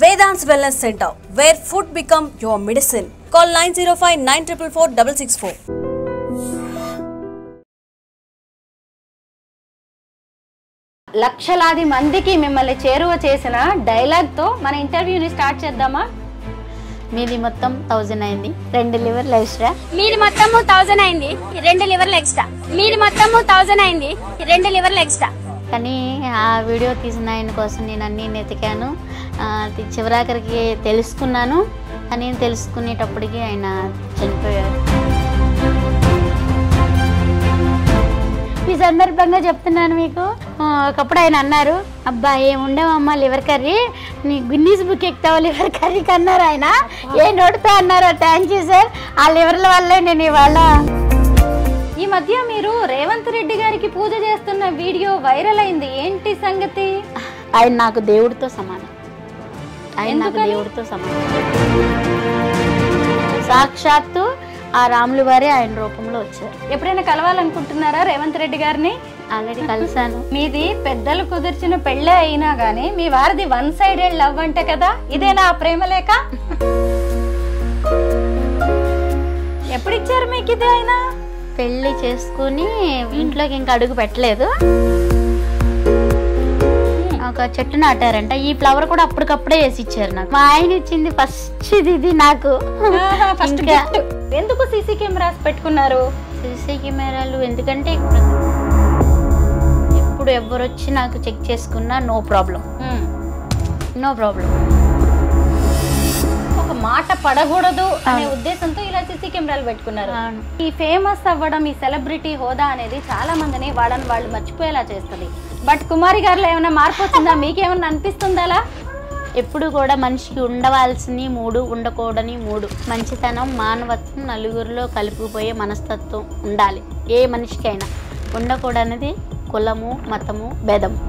Vedant's Wellness Center, where food become your medicine. Call 905-944-664. లక్షలాది మందికి మిమ్మల్ని చేరువ చేసిన డైలాగ్తో మన ఇంటర్వ్యూని స్టార్ట్ చేద్దామా? మీది మొత్తం 1000 అయింది, 2 లివర్లు ఎక్స్ట్రా. మీది మొత్తము 1000 అయింది, 2 లివర్లు ఎక్స్ట్రా. మీది మొత్తము 1000 అయింది, 2 లివర్లు ఎక్స్ట్రా. కానీ ఆ వీడియో తీసిన ఆయన కోసం నేను అన్నీ వెతికాను, చివరాఖరికి తెలుసుకున్నాను. కానీ తెలుసుకునేటప్పటికి ఆయన చనిపోయారు. ఈ సందర్భంగా చెప్తున్నాను మీకు, ఒకప్పుడు ఆయన అన్నారు, అబ్బా ఏముండేవమ్మా లివర్ కర్రీ, నీ గిన్నీస్ బుక్ ఎక్కుతావు లివర్ కర్రీకి అన్నారు ఆయన. ఏ నోటితో అన్నారు. థ్యాంక్ యూ సార్, ఆ లివర్ల వల్లే నేను ఇవాళ. ఈ మధ్య మీరు రేవంత్ రెడ్డి గారికి పూజ చేస్తున్న వీడియో వైరల్ అయింది, ఏంటి సంగతి? ఆయన నాకు దేవుడితో సమానం, ఆయన నాకు దేవుడితో సమానం. సాక్షాత్తు ఆ రాములు వారే ఆయన రూపంలో వచ్చారు. ఎప్పుడైనా కలవాలనుకుంటున్నారా రేవంత్ రెడ్డి గారిని? ఆల్రెడీ కలిసాను. మీది పెద్దలు కుదిర్చిన పెళ్ళే అయినా గానీ మీ వారిది 1 సైడెడ్ లవ్ అంటే కదా, ఇదేనా ఆ ప్రేమ లేక? ఎప్పుడు ఇచ్చారు మీకు ఇది? ఆయన పెళ్లి చేసుకుని ఇంట్లోకి ఇంకా అడుగు పెట్టలేదు, ఒక చెట్టు నాటారంట. ఈ ఫ్లవర్ కూడా అప్పటికప్పుడే వేసి ఇచ్చారు నాకు. మా ఆయన ఇచ్చింది ఫస్ట్ ఇది నాకు. ఎందుకు సీసీ కెమెరాస్ పెట్టుకున్నారు? సీసీ కెమెరాలు ఎందుకంటే ఎప్పుడు ఎవరు వచ్చి నాకు చెక్ చేసుకున్నా నో ప్రాబ్లం, నో ప్రాబ్లం. ఒక మాట పడకూడదు అనే ఉద్దేశంతో ఇలా సీసీ కెమెరాలు పెట్టుకున్నారు. ఈ ఫేమస్ అవ్వడం, ఈ సెలబ్రిటీ హోదా అనేది చాలా మందిని వాళ్ళని వాళ్ళు మర్చిపోయేలా చేస్తుంది. బట్ కుమారి గారిలో ఏమైనా మార్పు వచ్చిందా? మీకేమన్నా అనిపిస్తుందా? ఎప్పుడు కూడా మనిషికి ఉండవలసిన 3, ఉండకూడని 3: మంచితనం, మానవత్వం, నలుగురిలో కలిపిపోయే మనస్తత్వం ఉండాలి ఏ మనిషికైనా. ఉండకూడనిది కులము, మతము, భేదము.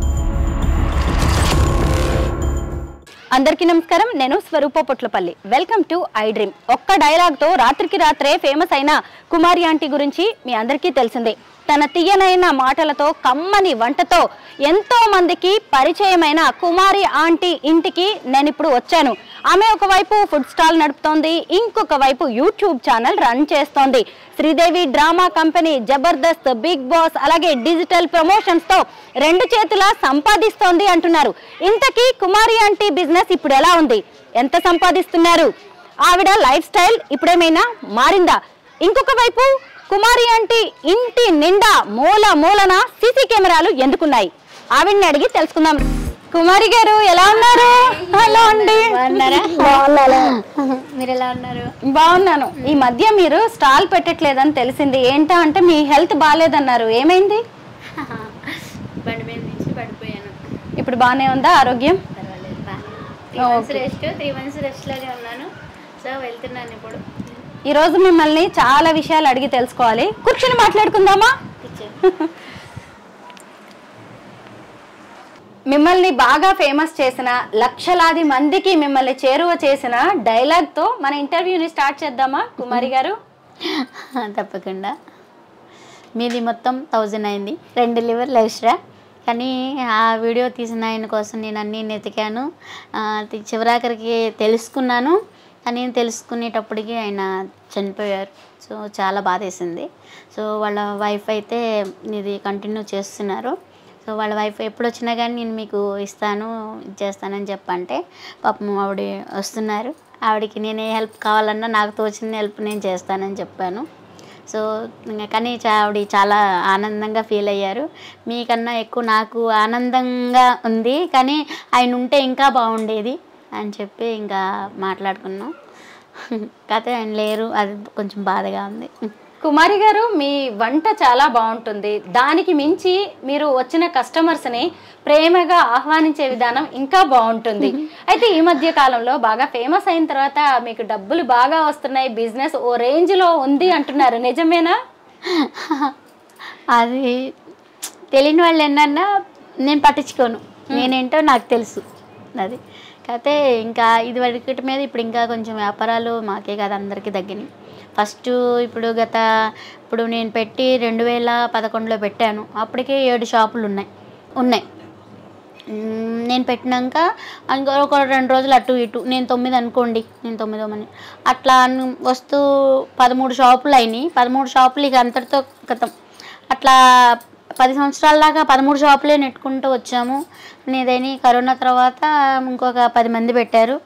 అందరికీ నమస్కారం, నేను Swaroopa Potlapalli. Welcome to I dream. ఒక్క డైలాగ్తో రాత్రికి రాత్రే ఫేమస్ అయిన కుమారి ఆంటీ గురించి మీ అందరికీ తెలిసిందే. తన తీయనైన మాటలతో, కమ్మని వంటతో ఎంతో మందికి పరిచయమైన కుమారి ఆంటీ ఇంటికి నేను ఇప్పుడు వచ్చాను. ఆమె ఒకవైపు ఫుడ్ స్టాల్ నడుపుతోంది, ఇంకొక వైపు యూట్యూబ్ ఛానల్ రన్ చేస్తోంది. Sridevi drama company, Jabardasth, Bigg Boss, అలాగే డిజిటల్ ప్రమోషన్స్ తో 2 చేతులా సంపాదిస్తోంది అంటున్నారు. ఇంతకీ కుమారి ఆంటీ బిజినెస్ ఇప్పుడు ఎలా ఉంది? ఎంత సంపాదిస్తున్నారు? ఆవిడ లైఫ్ స్టైల్ ఇప్పుడేమైనా మారిందా? ఇంకొక వైపు కుమారి ఆంటీ ఇంటి నిండా మూల మూలన సీసీ కెమెరాలు ఎందుకున్నాయి? ఆవిడని అడిగి తెలుసుకుందాం. కుమారి గారు ఎలా ఉన్నారు? హలో అండి. మీరు ఎలా ఉన్నారు? బాగున్నాను. ఈ మధ్య మీరు స్టాల్ పెట్టట్లేదని తెలిసింది. ఏంటా అంటే మీ హెల్త్ బాగాలేదన్నారు, ఏమైంది? బండి మీద నుంచి పడిపోయాను. ఇప్పుడు బాగానే ఉందా ఆరోగ్యం? పర్వాలేదు, 3 months రెస్ట్ లాగే ఉన్నాను. సో వెళ్తున్నాను ఇప్పుడు. ఈరోజు మిమ్మల్ని చాలా విషయాలు అడిగి తెలుసుకోవాలి. కూర్చొని మాట్లాడుకుందామా? మిమ్మల్ని బాగా ఫేమస్ చేసిన, లక్షలాది మందికి మిమ్మల్ని చేరువ చేసిన డైలాగ్తో మన ఇంటర్వ్యూని స్టార్ట్ చేద్దామా కుమారి గారు? తప్పకుండా. మీది మొత్తం 1000 అయింది, 2 లివర్లు ఎక్స్ట్రా. కానీ ఆ వీడియో తీసిన ఆయన కోసం నేను అన్నీ వెతికాను, చివరాఖరికి తెలుసుకున్నాను. కానీ తెలుసుకునేటప్పటికి ఆయన చనిపోయారు. సో చాలా బాధేసింది. సో వాళ్ళ వైఫ్ అయితే ఇది కంటిన్యూ చేస్తున్నారు. సో వాళ్ళ వైఫ్ ఎప్పుడు వచ్చినా కానీ నేను మీకు ఇస్తాను, చేస్తానని చెప్పంటే పాపం ఆవిడ వస్తున్నారు. ఆవిడకి నేను ఏ హెల్ప్ కావాలన్నా నాకు తోచిన హెల్ప్ నేను చేస్తానని చెప్పాను. సో కానీ ఆవిడ చాలా ఆనందంగా ఫీల్ అయ్యారు. మీకన్నా ఎక్కువ నాకు ఆనందంగా ఉంది, కానీ ఆయన ఉంటే ఇంకా బాగుండేది అని చెప్పి ఇంకా మాట్లాడుకున్నాం. కాకపోతే ఆయన లేరు, అది కొంచెం బాధగా ఉంది. కుమారి గారు, మీ వంట చాలా బాగుంటుంది. దానికి మించి మీరు వచ్చిన కస్టమర్స్ని ప్రేమగా ఆహ్వానించే విధానం ఇంకా బాగుంటుంది. అయితే ఈ మధ్య కాలంలో బాగా ఫేమస్ అయిన తర్వాత మీకు డబ్బులు బాగా వస్తున్నాయి, బిజినెస్ ఓ రేంజ్లో ఉంది అంటున్నారు, నిజమేనా? అది తెలియని వాళ్ళు ఏంటన్నా నేను పట్టించుకోను, నేనేంటో నాకు తెలుసు. అది కాకపోతే ఇంకా ఇది వరకటి మీద ఇప్పుడు ఇంకా కొంచెం వ్యాపారాలు మాకే కాదు అందరికీ తగ్గినాయి. ఫస్ట్ ఇప్పుడు నేను పెట్టి 2011లో పెట్టాను. అప్పటికే 7 షాపులు ఉన్నాయి. నేను పెట్టినాక ఒక 2 రోజులు అటు ఇటు, నేను 9 అనుకోండి, నేను 9 అట్లా వస్తూ 13 షాపులు అయినాయి. 13 షాపులు ఇక అంతటితో గతం. అట్లా 10 సంవత్సరాల దాకా 13 షాపులే నెట్టుకుంటూ వచ్చాము. ఏదైనా కరోనా తర్వాత ఇంకొక 10 మంది పెట్టారు.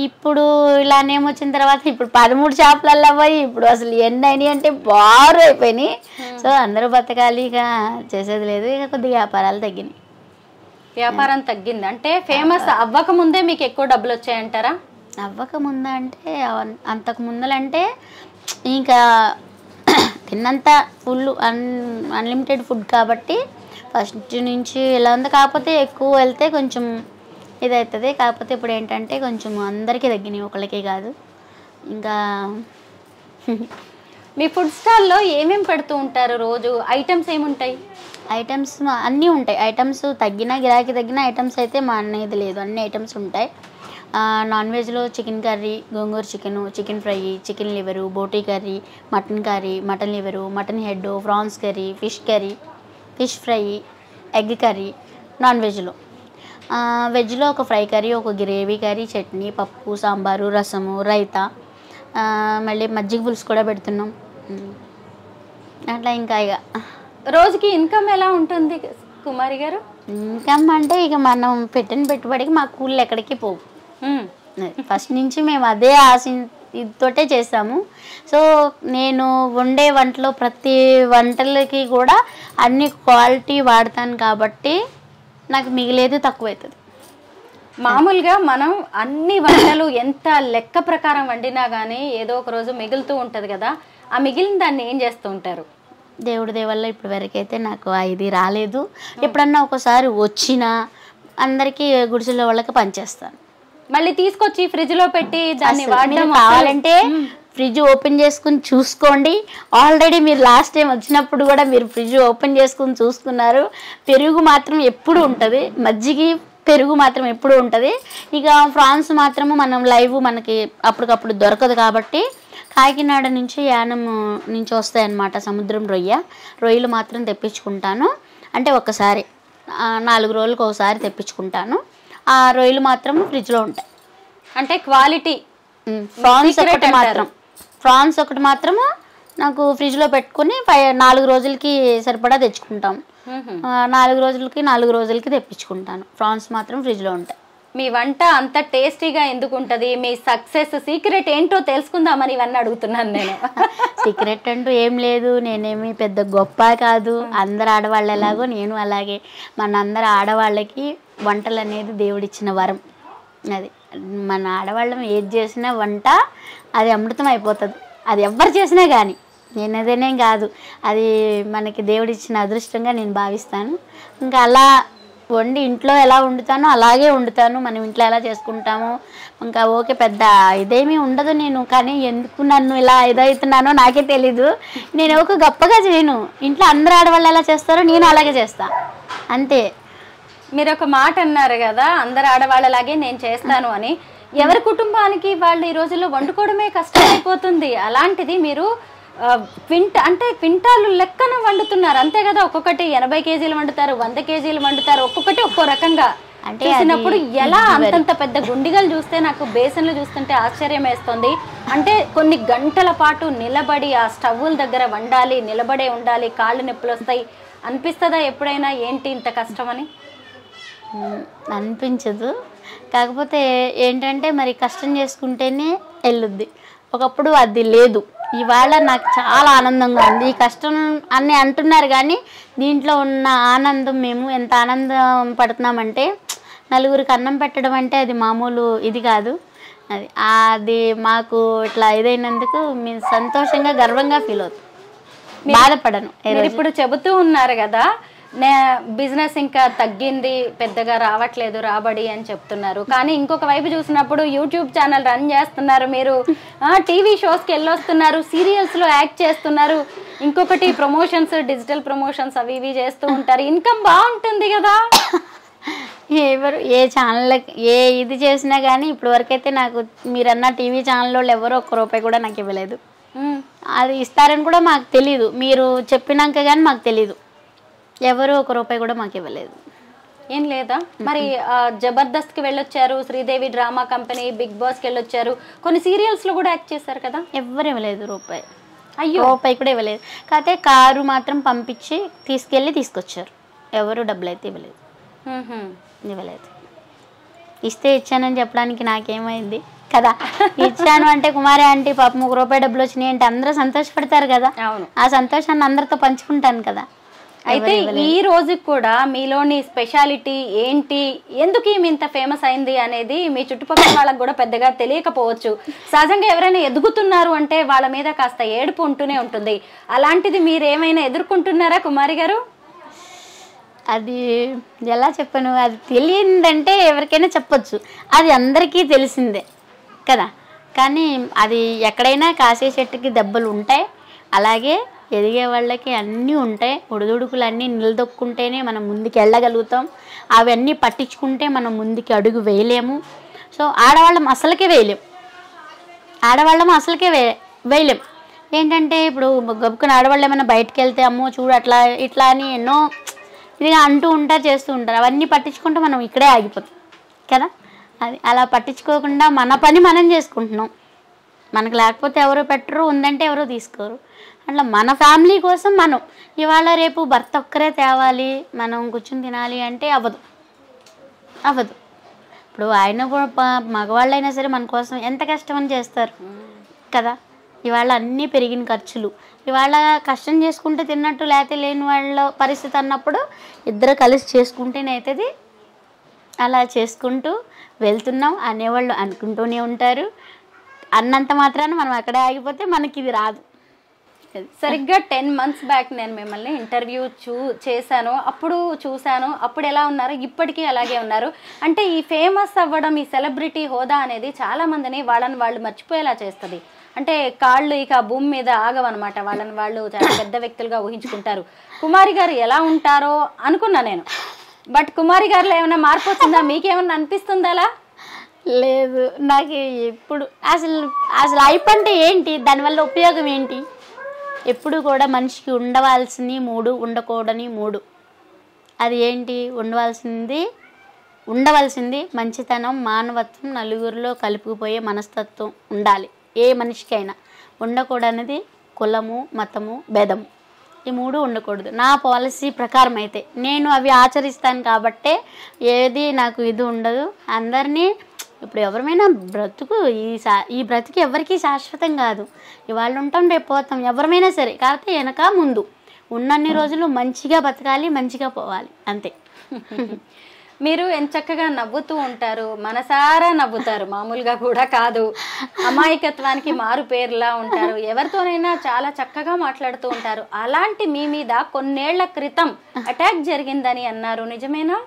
ఇప్పుడు ఇలా నేమ్ వచ్చిన తర్వాత ఇప్పుడు 13 షాపులలో పోయి ఇప్పుడు అసలు ఎన్ని అయినాయి అంటే బారు అయిపోయినాయి. సో అందరూ బతకాలి, ఇక చేసేది లేదు. ఇక కొద్దిగా వ్యాపారాలు తగ్గినాయి. వ్యాపారం తగ్గింది అంటే ఫేమస్ అవ్వక ముందే మీకు ఎక్కువ డబ్బులు వచ్చాయంటారా? అవ్వక ముందు అంటే అంతకు ముందలంటే ఇంకా తిన్నంత ఫుల్ అన్లిమిటెడ్ ఫుడ్ కాబట్టి ఫస్ట్ నుంచి ఇలా ఉంది. కాకపోతే ఎక్కువ వెళ్తే కొంచెం ఇదవుతుంది. కాకపోతే ఇప్పుడు ఏంటంటే కొంచెం అందరికీ తగ్గినాయి, ఒకళ్ళకే కాదు. ఇంకా మీ ఫుడ్ స్టాల్లో ఏమేమి పెడుతూ ఉంటారు? రోజు ఐటమ్స్ ఏముంటాయి? ఐటమ్స్ అన్నీ ఉంటాయి. ఐటమ్స్ తగ్గినా గిరాకీ తగ్గిన ఐటమ్స్ అయితే మా అనేది లేదు, అన్ని ఐటమ్స్ ఉంటాయి. నాన్ వెజ్లో chicken curry, gongura chicken, chicken fry, chicken liver, boti curry, mutton liver, mutton head, prawns curry, fish fry, egg curry non వెజ్లో. వెజ్లో ఒక ఫ్రై కర్రీ, ఒక గ్రేవీ కర్రీ, చట్నీ, పప్పు, సాంబారు, రసము, రైతా, మళ్ళీ మజ్జిగ పులుసు కూడా పెడుతున్నాం. అట్లా ఇంకా ఇక రోజుకి ఇన్కమ్ ఎలా ఉంటుంది కుమారి గారు? ఇన్కమ్ అంటే ఇక మనం పెట్టిన పెట్టుబడికి మా కూళ్ళు ఎక్కడికి పోవు. ఫస్ట్ నుంచి మేము అదే ఇదితోటే చేస్తాము. సో నేను వండే వంటలో ప్రతి వంటలకి కూడా అన్ని క్వాలిటీ వాడతాను కాబట్టి నాకు మిగిలేదు తక్కువ అవుతుంది. మామూలుగా మనం అన్ని వంటలు ఎంత లెక్క ప్రకారం వండినా కానీ ఏదో ఒక రోజు మిగులుతూ ఉంటుంది కదా, ఆ మిగిలిన దాన్ని ఏం చేస్తూ ఉంటారు? దేవుడి దేవల్ల ఇప్పుడు వరకైతే నాకు ఇది రాలేదు. ఎప్పుడన్నా ఒకసారి వచ్చినా అందరికీ గుడిసెల వాళ్ళకి పనిచేస్తాను. మళ్ళీ తీసుకొచ్చి ఫ్రిడ్జ్లో పెట్టి దాన్ని వాడడం కావాలంటే ఫ్రిడ్జ్ ఓపెన్ చేసుకుని చూసుకోండి. ఆల్రెడీ మీరు లాస్ట్ టైం వచ్చినప్పుడు కూడా మీరు ఫ్రిడ్జ్ ఓపెన్ చేసుకుని చూసుకున్నారు. పెరుగు మాత్రం ఎప్పుడు ఉంటుంది, మజ్జిగి పెరుగు మాత్రం ఎప్పుడు ఉంటుంది. ఇక ఫ్రాన్స్ మాత్రము మనం లైవ్ మనకి అప్పటికప్పుడు దొరకదు కాబట్టి కాకినాడ నుంచి యానం నుంచి వస్తాయన్నమాట. సముద్రం రొయ్యలు మాత్రం తెప్పించుకుంటాను. అంటే ఒక్కసారి 4 రోజులకు ఒకసారి తెప్పించుకుంటాను. ఆ రొయ్యలు మాత్రం ఫ్రిడ్జ్లో ఉంటాయి. అంటే క్వాలిటీ ఫ్రాన్స్ ఒకటి మాత్రము నాకు ఫ్రిడ్జ్లో పెట్టుకుని 4 రోజులకి సరిపడా తెచ్చుకుంటాం. 4 రోజులకి తెప్పించుకుంటాను. ఫ్రాన్స్ మాత్రం ఫ్రిడ్జ్లో ఉంటాయి. మీ వంట అంత టేస్టీగా ఎందుకు ఉంటుంది? మీ సక్సెస్ సీక్రెట్ ఏంటో తెలుసుకుందామని ఇవన్నీ అడుగుతున్నాను నేను. సీక్రెట్ అంటూ ఏం లేదు. నేనేమి పెద్ద గొప్ప కాదు. అందరు ఆడవాళ్ళు ఎలాగో నేను అలాగే. అందరు ఆడవాళ్ళకి వంటలు అనేది దేవుడిచ్చిన వరం. అది మన ఆడవాళ్ళం ఏది చేసినా వంట అది అమృతం అయిపోతుంది. అది ఎవరు చేసినా కానీ నేనదేనేం కాదు, అది మనకి దేవుడిచ్చిన అదృష్టంగా నేను భావిస్తాను. ఇంకా అలా వండి ఇంట్లో ఎలా వండుతానో అలాగే వండుతాను. మనం ఇంట్లో ఎలా చేసుకుంటామో ఇంకా ఓకే, పెద్ద ఇదేమీ ఉండదు. నేను కానీ ఎందుకు నన్ను ఇలా ఇదవుతున్నానో నాకే తెలీదు. నేను ఒక గొప్పగా చేయను. ఇంట్లో అందరు ఆడవాళ్ళు ఎలా చేస్తారో నేను అలాగే చేస్తా, అంతే. మీరు ఒక మాట అన్నారు కదా, అందరు ఆడవాళ్ళలాగే నేను చేస్తాను అని. ఎవరి కుటుంబానికి వాళ్ళు ఈ రోజుల్లో వండుకోవడమే కష్టమైపోతుంది. అలాంటిది మీరు క్వింటాలు లెక్కన వండుతున్నారు, అంతే కదా? ఒక్కొక్కటి 80 కేజీలు వండుతారు, 100 కేజీలు వండుతారు, ఒక్కొక్కటి ఒక్కో రకంగా. అంటే చూసినప్పుడు ఎలా అంతంత పెద్ద గుండిగలు చూస్తే నాకు బేసన్లు చూస్తుంటే ఆశ్చర్యం వేస్తుంది. అంటే కొన్ని గంటల పాటు నిలబడి ఆ స్టవ్ల దగ్గర వండాలి, నిలబడే ఉండాలి, కాళ్ళు నొప్పులు వస్తాయి అనిపిస్తుందా ఎప్పుడైనా? ఏంటి ఇంత కష్టమని? అనిపించదు. కాకపోతే ఏంటంటే మరి కష్టం చేసుకుంటేనే వెళ్ళుద్ది. ఒకప్పుడు అది లేదు. ఇవాళ నాకు చాలా ఆనందంగా ఉంది. ఈ కష్టం అని అంటున్నారు కానీ దీంట్లో ఉన్న ఆనందం, మేము ఎంత ఆనందం పడుతున్నామంటే నలుగురికి అన్నం పెట్టడం అంటే అది మామూలు ఇది కాదు. అది మాకు ఇట్లా ఇదైనందుకు మేము సంతోషంగా గర్వంగా ఫీల్ అవుతాం, బాధపడను. ఇప్పుడు చెబుతూ ఉన్నారు కదా బిజినెస్ ఇంకా తగ్గింది, పెద్దగా రావట్లేదు రాబడి అని చెప్తున్నారు. కానీ ఇంకొక వైపు చూసినప్పుడు యూట్యూబ్ ఛానల్ రన్ చేస్తున్నారు, మీరు టీవీ షోస్కి వెళ్ళొస్తున్నారు, సీరియల్స్లో యాక్ట్ చేస్తున్నారు, ఇంకొకటి ప్రమోషన్స్, డిజిటల్ ప్రమోషన్స్ అవి ఇవి చేస్తూ ఉంటారు. ఇన్కమ్ బాగుంటుంది కదా? ఎవరు ఏ ఛానల్ ఏ ఇది చేసినా కానీ ఇప్పుడు వరకైతే నాకు మీరన్న టీవీ ఛానల్లో ఎవరో ₹1 కూడా నాకు ఇవ్వలేదు. అది ఇస్తారని కూడా మాకు తెలీదు. మీరు చెప్పినాక కానీ మాకు తెలీదు. ఎవరు ₹1 కూడా మాకు ఇవ్వలేదు. ఏం లేదా? మరి జబర్దస్త్ కి వెళ్ళొచ్చారు, Sridevi drama company, Bigg Boss కి వెళ్ళొచ్చారు, కొన్ని సీరియల్స్ లో కూడా యాక్ట్ చేశారు కదా. ఎవ్వరు ఇవ్వలేదు రూపాయి. అయ్యో, రూపాయి కూడా ఇవ్వలేదు. కాకపోతే కారు మాత్రం పంపించి తీసుకొచ్చారు. ఎవరు డబ్బులు అయితే ఇవ్వలేదు. ఇస్తే ఇచ్చానని చెప్పడానికి నాకేమైంది కదా. ఇచ్చాను అంటే కుమారి ఆంటీ పాపం 1 రూపాయి డబ్బులు వచ్చినాయి అంటే అందరూ సంతోషపడతారు కదా. అవును, ఆ సంతోషాన్ని అందరితో పంచుకుంటాను కదా. అయితే ఈ రోజుకి కూడా మీలోని స్పెషాలిటీ ఏంటి, ఎందుకు ఈమె ఇంత ఫేమస్ అయింది అనేది మీ చుట్టుపక్కల వాళ్ళకి కూడా పెద్దగా తెలియకపోవచ్చు. సహజంగా ఎవరైనా ఎదుగుతున్నారు అంటే వాళ్ళ మీద కాస్త ఏడుపు ఉంటూనే ఉంటుంది. అలాంటిది మీరు ఏమైనా ఎదుర్కొంటున్నారా కుమారి గారు? అది ఎలా చెప్పను, అది తెలియదంటే ఎవరికైనా చెప్పొచ్చు, అది అందరికీ తెలిసిందే కదా. కానీ అది ఎక్కడైనా కాసే చెట్టుకి దెబ్బలు ఉంటాయి, అలాగే ఎదిగే వాళ్ళకి అన్నీ ఉంటాయి. ఒడిదుడుకులు అన్నీ నిలదొక్కుంటేనే మనం ముందుకు వెళ్ళగలుగుతాం. అవన్నీ పట్టించుకుంటే మనం ముందుకి అడుగు వేయలేము. సో ఆడవాళ్ళం అసలుకే వేయలేం. ఏంటంటే ఇప్పుడు గబుక్కుని ఆడవాళ్ళు ఏమైనా బయటకు వెళ్తే అమ్మో చూడు అట్లా ఇట్లా అని ఎన్నో ఇదిగా అంటూ ఉంటారు, చేస్తూ ఉంటారు. అవన్నీ పట్టించుకుంటే మనం ఇక్కడే ఆగిపోతాం కదా. అది అలా పట్టించుకోకుండా మన పని మనం చేసుకుంటున్నాం. మనకు లేకపోతే ఎవరో పెట్టరు, ఉందంటే ఎవరో తీసుకోరు. అట్లా మన ఫ్యామిలీ కోసం మనం ఇవాళ రేపు భర్త ఒక్కరే తేవాలి, మనం కూర్చుని తినాలి అంటే అవ్వదు. ఇప్పుడు ఆయన కూడా మగవాళ్ళైనా సరే మన కోసం ఎంత కష్టమని చేస్తారు కదా. ఇవాళ అన్నీ పెరిగిన ఖర్చులు, ఇవాళ కష్టం చేసుకుంటే తిన్నట్టు లేకపోతే లేని వాళ్ళ పరిస్థితి అన్నప్పుడు ఇద్దరు కలిసి చేసుకుంటేనే అవుతుంది. అలా చేసుకుంటూ వెళ్తున్నాం అనేవాళ్ళు అనుకుంటూనే ఉంటారు. అన్నంత మాత్రాన మనం అక్కడే ఆగిపోతే మనకి ఇది రాదు. సరిగ్గా 10 months బ్యాక్ నేను మిమ్మల్ని ఇంటర్వ్యూ చేశాను, అప్పుడు చూశాను. అప్పుడు ఎలా ఉన్నారు, ఇప్పటికీ అలాగే ఉన్నారు. అంటే ఈ ఫేమస్ అవ్వడం, ఈ సెలబ్రిటీ హోదా అనేది చాలా మందిని వాళ్ళని వాళ్ళు మర్చిపోయేలా చేస్తుంది. అంటే కాళ్ళు ఇక భూమి మీద ఆగవన్నమాట. వాళ్ళని వాళ్ళు చాలా పెద్ద వ్యక్తులుగా ఊహించుకుంటారు. కుమారి గారు ఎలా ఉంటారో అనుకున్నా నేను, బట్ కుమారి గారిలో ఏమైనా మార్పు వచ్చిందా? మీకేమన్నా అనిపిస్తుందా అలా? లేదు, నాకు ఇప్పుడు అసలు లైఫ్ అంటే ఏంటి, దానివల్ల ఉపయోగం ఏంటి? ఎప్పుడు కూడా మనిషికి ఉండవలసింది 3, ఉండకూడని 3. అది ఏంటి? ఉండవలసింది మంచితనం, మానవత్వం, నలుగురిలో కలుపుకుపోయే మనస్తత్వం ఉండాలి ఏ మనిషికైనా. ఉండకూడనిది కులము, మతము, భేదము, ఈ 3 ఉండకూడదు. నా పాలసీ ప్రకారం అయితే నేను అవి ఆచరిస్తాను కాబట్టే ఏది నాకు ఇది ఉండదు. అందరినీ ఇప్పుడు ఎవరమైనా బ్రతుకు ఈ బ్రతుకు ఎవరికీ శాశ్వతం కాదు. ఇవాళ ఉంటాం రేపు పోతాం, ఎవరమైనా సరే. కాకపోతే వెనక ముందు ఉన్నన్ని రోజులు మంచిగా బతకాలి, మంచిగా పోవాలి, అంతే. మీరు ఎంత చక్కగా నవ్వుతూ ఉంటారు, మనసారా నవ్వుతారు, మామూలుగా కూడా కాదు. అమాయకత్వానికి మారు పేరులా ఉంటారు, ఎవరితోనైనా చాలా చక్కగా మాట్లాడుతూ ఉంటారు. అలాంటి మీ మీద కొన్నేళ్ల క్రితం అటాక్ జరిగిందని అన్నారు, నిజమేనా?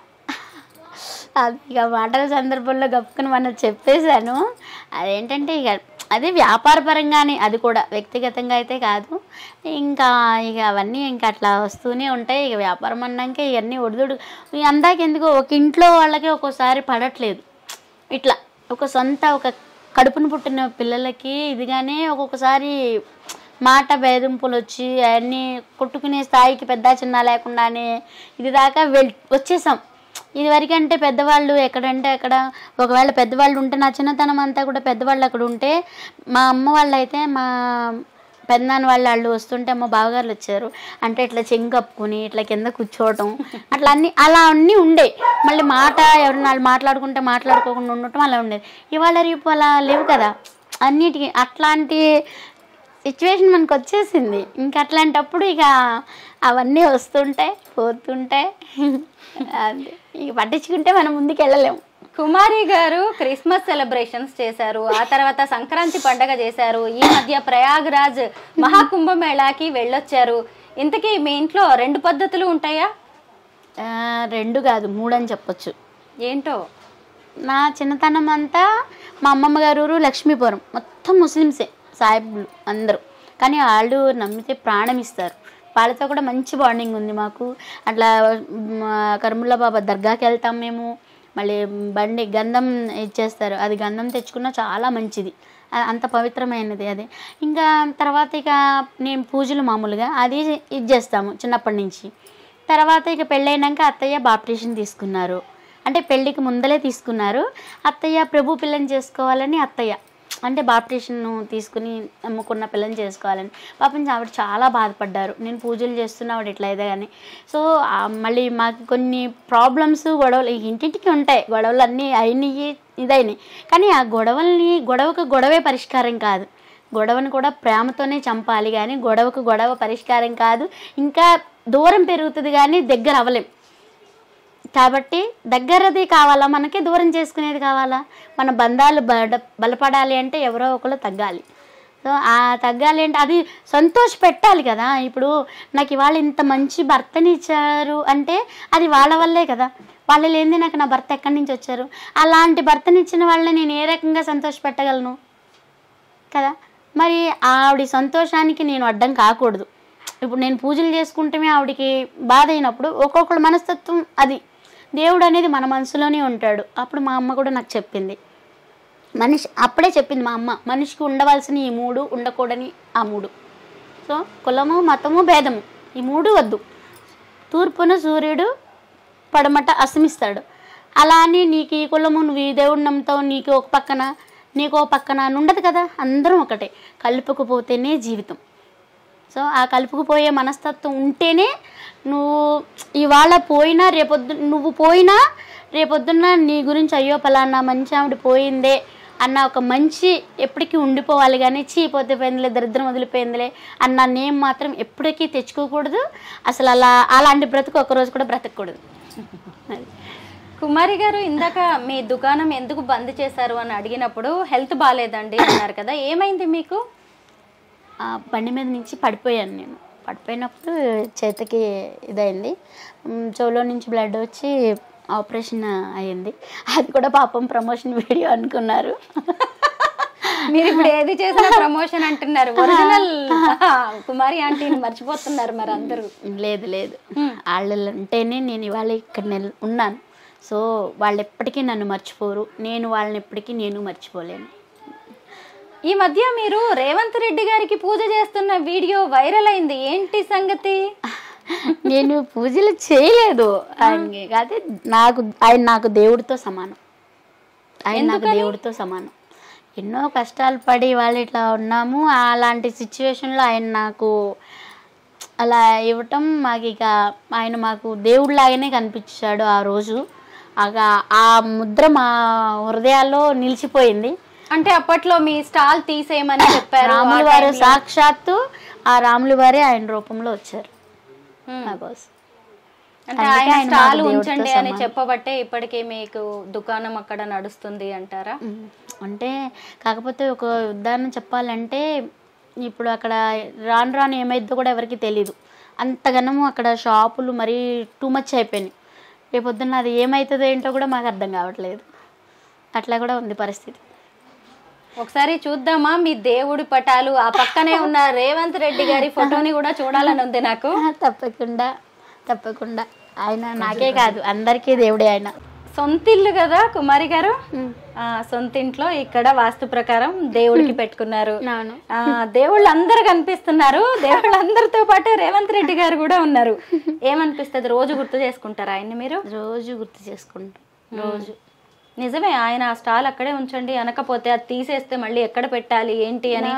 అది ఇక మాటల సందర్భంలో గప్పుకుని మనం చెప్పేశాను. అదేంటంటే ఇక అది వ్యాపారపరంగానే, అది కూడా వ్యక్తిగతంగా అయితే కాదు. ఇంకా అవన్నీ ఇంకా అట్లా వస్తూనే ఉంటాయి. ఇక వ్యాపారం అన్నాక ఇవన్నీ ఒడిదుడు అందాకెందుకు ఒక ఇంట్లో వాళ్ళకి ఒక్కోసారి పడట్లేదు. ఇట్లా ఒక కడుపును పుట్టిన పిల్లలకి ఇదిగానే ఒక్కొక్కసారి మాట భేదింపులు వచ్చి అవన్నీ కొట్టుకునే స్థాయికి పెద్ద చిన్న లేకుండానే ఇది దాకా వచ్చేసాం. ఇదివరకంటే పెద్దవాళ్ళు ఎక్కడంటే అక్కడ, ఒకవేళ పెద్దవాళ్ళు ఉంటే నా చిన్నతనం అంతా కూడా పెద్దవాళ్ళు అక్కడ ఉంటే, మా అమ్మ వాళ్ళు అయితే మా పెద్దనాన్న వాళ్ళు వస్తుంటే అమ్మ బావగారులు వచ్చారు అంటే ఇట్లా చెంగు కప్పుకొని ఇట్లా కింద కూర్చోవటం, అలా అన్నీ ఉండే. మళ్ళీ ఎవరైనా వాళ్ళు మాట్లాడుకుంటే మాట్లాడుకోకుండా ఉండటం అలా ఉండేది. ఇవాళ రేపు అలా లేవు కదా అన్నిటికీ. అట్లాంటి సిచ్యువేషన్ మనకు వచ్చేసింది. ఇంకా అట్లాంటప్పుడు ఇక అవన్నీ వస్తుంటాయి పోతుంటాయి, అది ఇక పట్టించుకుంటే మనం ముందుకు వెళ్ళలేము. కుమారి గారు క్రిస్మస్ సెలబ్రేషన్స్ చేశారు, ఆ తర్వాత సంక్రాంతి పండగ చేశారు, ఈ మధ్య ప్రయాగ్రాజ్ మహాకుంభమేళాకి వెళ్ళొచ్చారు. ఇంతకీ మీ ఇంట్లో 2 పద్ధతులు ఉంటాయా? 2 కాదు 3 అని చెప్పొచ్చు. ఏంటో? నా చిన్నతనం అంతా మా అమ్మమ్మ గారు ఊరు లక్ష్మీపురం, మొత్తం ముస్లిమ్సే, సాయిబులు అందరూ. కానీ వాళ్ళు నమ్మితే ప్రాణం ఇస్తారు. వాళ్ళతో కూడా మంచి బాండింగ్ ఉంది మాకు. అట్లా కర్ముల్లా బాబా దర్గాకి వెళ్తాం మేము. మళ్ళీ బండి గంధం ఇచ్చేస్తారు, అది గంధం తెచ్చుకున్నా చాలా మంచిది, అంత పవిత్రమైనది అది. ఇంకా తర్వాత ఇక నేను పూజలు మామూలుగా అది ఇది చేస్తాము చిన్నప్పటి నుంచి. తర్వాత ఇక పెళ్ళైనాక అత్తయ్య బాప్టిషన్ తీసుకున్నారు. అంటే పెళ్ళికి ముందలే తీసుకున్నారు. అత్తయ్య ప్రభు పిల్లని చేసుకోవాలని అత్తయ్య అంటే బాప్టిషన్ తీసుకుని నమ్ముకున్న పిల్లని చేసుకోవాలని. పాపం ఆవిడ చాలా బాధపడ్డారు. నేను పూజలు చేస్తున్నా ఆవిడ ఇట్లా అయితే కానీ. సో మళ్ళీ మాకు కొన్ని ప్రాబ్లమ్స్ గొడవలు ఇంటింటికి ఉంటాయి, గొడవలు అన్నీ అయినాయి ఇదైనాయి. కానీ ఆ గొడవకు గొడవే పరిష్కారం కాదు. గొడవను కూడా ప్రేమతోనే చంపాలి, కానీ గొడవకు గొడవ పరిష్కారం కాదు. ఇంకా దూరం పెరుగుతుంది కానీ దగ్గర అవ్వలేం. కాబట్టి దగ్గరది కావాలా మనకి, దూరం చేసుకునేది కావాలా? మన బంధాలు బలపడాలి అంటే ఎవరో ఒకరు తగ్గాలి. సో ఆ తగ్గాలి అంటే అది సంతోష పెట్టాలి కదా. ఇప్పుడు నాకు ఇవాళ ఇంత మంచి భర్తని ఇచ్చారు అంటే అది వాళ్ళ వల్లే కదా. వాళ్ళు లేనిది నాకు నా భర్త ఎక్కడి నుంచి వచ్చారు? అలాంటి భర్తని ఇచ్చిన వాళ్ళని నేను ఏ రకంగా సంతోష పెట్టగలను కదా. మరి ఆవిడ సంతోషానికి నేను అడ్డం కాకూడదు. ఇప్పుడు నేను పూజలు చేసుకుంటేనే ఆవిడికి బాధ అయినప్పుడు ఒక్కొక్కళ్ళ మనస్తత్వం అది. దేవుడు అనేది మన మనసులోనే ఉంటాడు. అప్పుడు మా అమ్మ కూడా నాకు చెప్పింది, అప్పుడే చెప్పింది మా అమ్మ, మనిషికి ఉండవలసిన ఈ 3, ఉండకూడని ఆ 3. సో కులము, మతము, భేదము ఈ 3 వద్దు. తూర్పున సూర్యుడు, పడమట అస్తమిస్తాడు. అలా అని నీకు ఈ కులము, నువ్వు ఈ దేవుడు నమ్ముతావు, నీకు ఒక పక్కన అని ఉండదు కదా. అందరం ఒకటే. కలుపుకుపోతేనే జీవితం. సో ఆ కలుపుకుపోయే మనస్తత్వం ఉంటేనే నువ్వు ఇవాళ పోయినా రేపొద్దున్న నీ గురించి అయ్యో పలానా మంచి ఆవిడ పోయిందే అన్న ఒక మంచి ఎప్పటికీ ఉండిపోవాలి. కానీ పోతే పోయిందిలే, దరిద్రం వదిలిపోయిందిలే అన్న నేమ్ మాత్రం ఎప్పటికీ తెచ్చుకోకూడదు. అసలు అలాంటి బ్రతుకు ఒక్కరోజు కూడా బ్రతకూడదు. కుమారి గారు, ఇందాక మీ దుకాణం ఎందుకు బంద్ చేశారు అని అడిగినప్పుడు హెల్త్ బాగాలేదండి అన్నారు కదా, ఏమైంది మీకు? బండి మీద నుంచి పడిపోయాను. నేను పడిపోయినప్పుడు చేతికి ఇదైంది, చెవులో నుంచి బ్లడ్ వచ్చి ఆపరేషన్ అయ్యింది. అది కూడా పాపం ప్రమోషన్ వీడియో అనుకున్నారు. మీరు ఇప్పుడు ఏది చేసినా ప్రమోషన్ అంటున్నారు. ఒరిజినల్ కుమారి ఆంటీని మర్చిపోతున్నారు మరి అందరూ. లేదు వాళ్ళు అంటేనే నేను ఇవాళ ఇక్కడ ఉన్నాను. సో వాళ్ళు ఎప్పటికీ నన్ను మర్చిపోరు, నేను వాళ్ళని ఎప్పటికీ మర్చిపోలేను. ఈ మధ్య మీరు రేవంత్ రెడ్డి గారికి పూజ చేస్తున్న వీడియో వైరల్ అయింది, ఏంటి సంగతి? నేను పూజలు చేయలేదు. కాదు, ఆయన నాకు దేవుడితో సమానం. దేవుడితో సమానం. ఎన్నో కష్టాలు పడి వాళ్ళు ఇట్లా ఉన్నాము. అలాంటి సిచ్యువేషన్లో ఆయన నాకు అలా ఇవ్వటం ఆయన మాకు దేవుడిలాగానే కనిపించాడు ఆ రోజు. ఆ ముద్ర మా హృదయాల్లో నిలిచిపోయింది. అంటే అప్పట్లో మీ స్టాల్ తీసేయమని చెప్పారు. రాముల వారు సాక్షాత్తు ఆ రాముల వారే ఆయన రూపంలో వచ్చారు నా కోసం. అంటే ఆయన స్టాల్ ఉంచండి అని చెప్పబట్టే ఇప్పటికే మీకు దుకాణం అక్కడ నడుస్తుంది అంటారా? అంటే కాకపోతే ఒక ఉదాహరణ చెప్పాలంటే ఇప్పుడు అక్కడ రాను ఏమైద్దో కూడా ఎవరికి తెలీదు. అంతగానము అక్కడ షాపులు మరీ టూ మచ్ అయిపోయినాయి. రేపొద్దున్న అది ఏమవుతుందో ఏంటో కూడా మాకు అర్థం కావట్లేదు. అట్లా కూడా ఉంది పరిస్థితి. ఒకసారి చూద్దామా మీ దేవుడి పటాలు? ఆ పక్కనే ఉన్న రేవంత్ రెడ్డి గారి ఫోటోని కూడా చూడాలని ఉంది నాకు. తప్పకుండా ఆయన నాకే కాదు అందరికీ దేవుడే. ఆయన సొంతిల్లు కదా కుమారి గారు, సొంతింట్లో ఇక్కడ వాస్తు ప్రకారం దేవుడికి పెట్టుకున్నారు. దేవుళ్ళు అందరు కనిపిస్తున్నారు. దేవుళ్ళందరితో పాటు రేవంత్ రెడ్డి గారు కూడా ఉన్నారు. ఏమనిపిస్తుంది? రోజు గుర్తు చేసుకుంటారు ఆయన్ని మీరు? రోజు గుర్తు చేసుకుంటారు. రోజు నిజమే, ఆయన ఆ స్టాల్ అక్కడే ఉంచండి అనకపోతే అది తీసేస్తే మళ్ళీ ఎక్కడ పెట్టాలి ఏంటి అని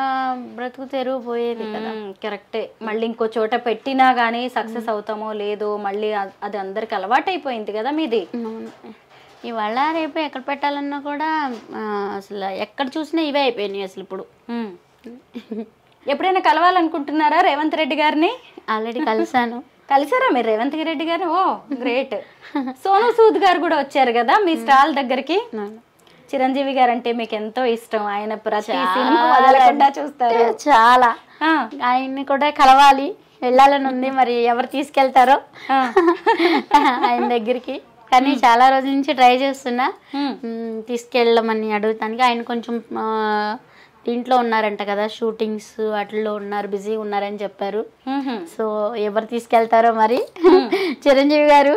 బ్రతుకు తెరువు పోయేది కదా. కరెక్టే. మళ్ళీ ఇంకో చోట పెట్టినా గానీ సక్సెస్ అవుతామో లేదో మళ్ళీ అది అందరికి అలవాటు అయిపోయింది కదా మీది. ఇవాళ రేపు ఎక్కడ పెట్టాలన్నా కూడా అసలు ఎక్కడ చూసినా ఇవే అయిపోయినాయి అసలు. ఇప్పుడు ఎప్పుడైనా కలవాలనుకుంటున్నారా రేవంత్ రెడ్డి గారిని? ఆల్రెడీ కలిసాను. కలిసారా మీరు రేవంత్ రెడ్డి గారు? ఓ గ్రేట్. సోను సూద్ గారు కూడా వచ్చారు కదా మీ స్టాల్ దగ్గరికి. చిరంజీవి గారు అంటే మీకు ఎంతో ఇష్టం. ఆయన ప్రతి సినిమా వదలకుండా చూస్తారు. చాలా. ఆయన్ని కూడా కలవాలి, వెళ్ళాలని ఉంది. మరి ఎవరు తీసుకెళ్తారో ఆయన దగ్గరికి. కానీ చాలా రోజుల నుంచి ట్రై చేస్తున్నా తీసుకెళ్ళమని అడుగుతానికి. ఆయన కొంచెం దీంట్లో ఉన్నారంట కదా, షూటింగ్స్ వాటిల్లో ఉన్నారు, బిజీగా ఉన్నారని చెప్పారు. సో ఎవరు తీసుకెళ్తారో మరి. చిరంజీవి గారు,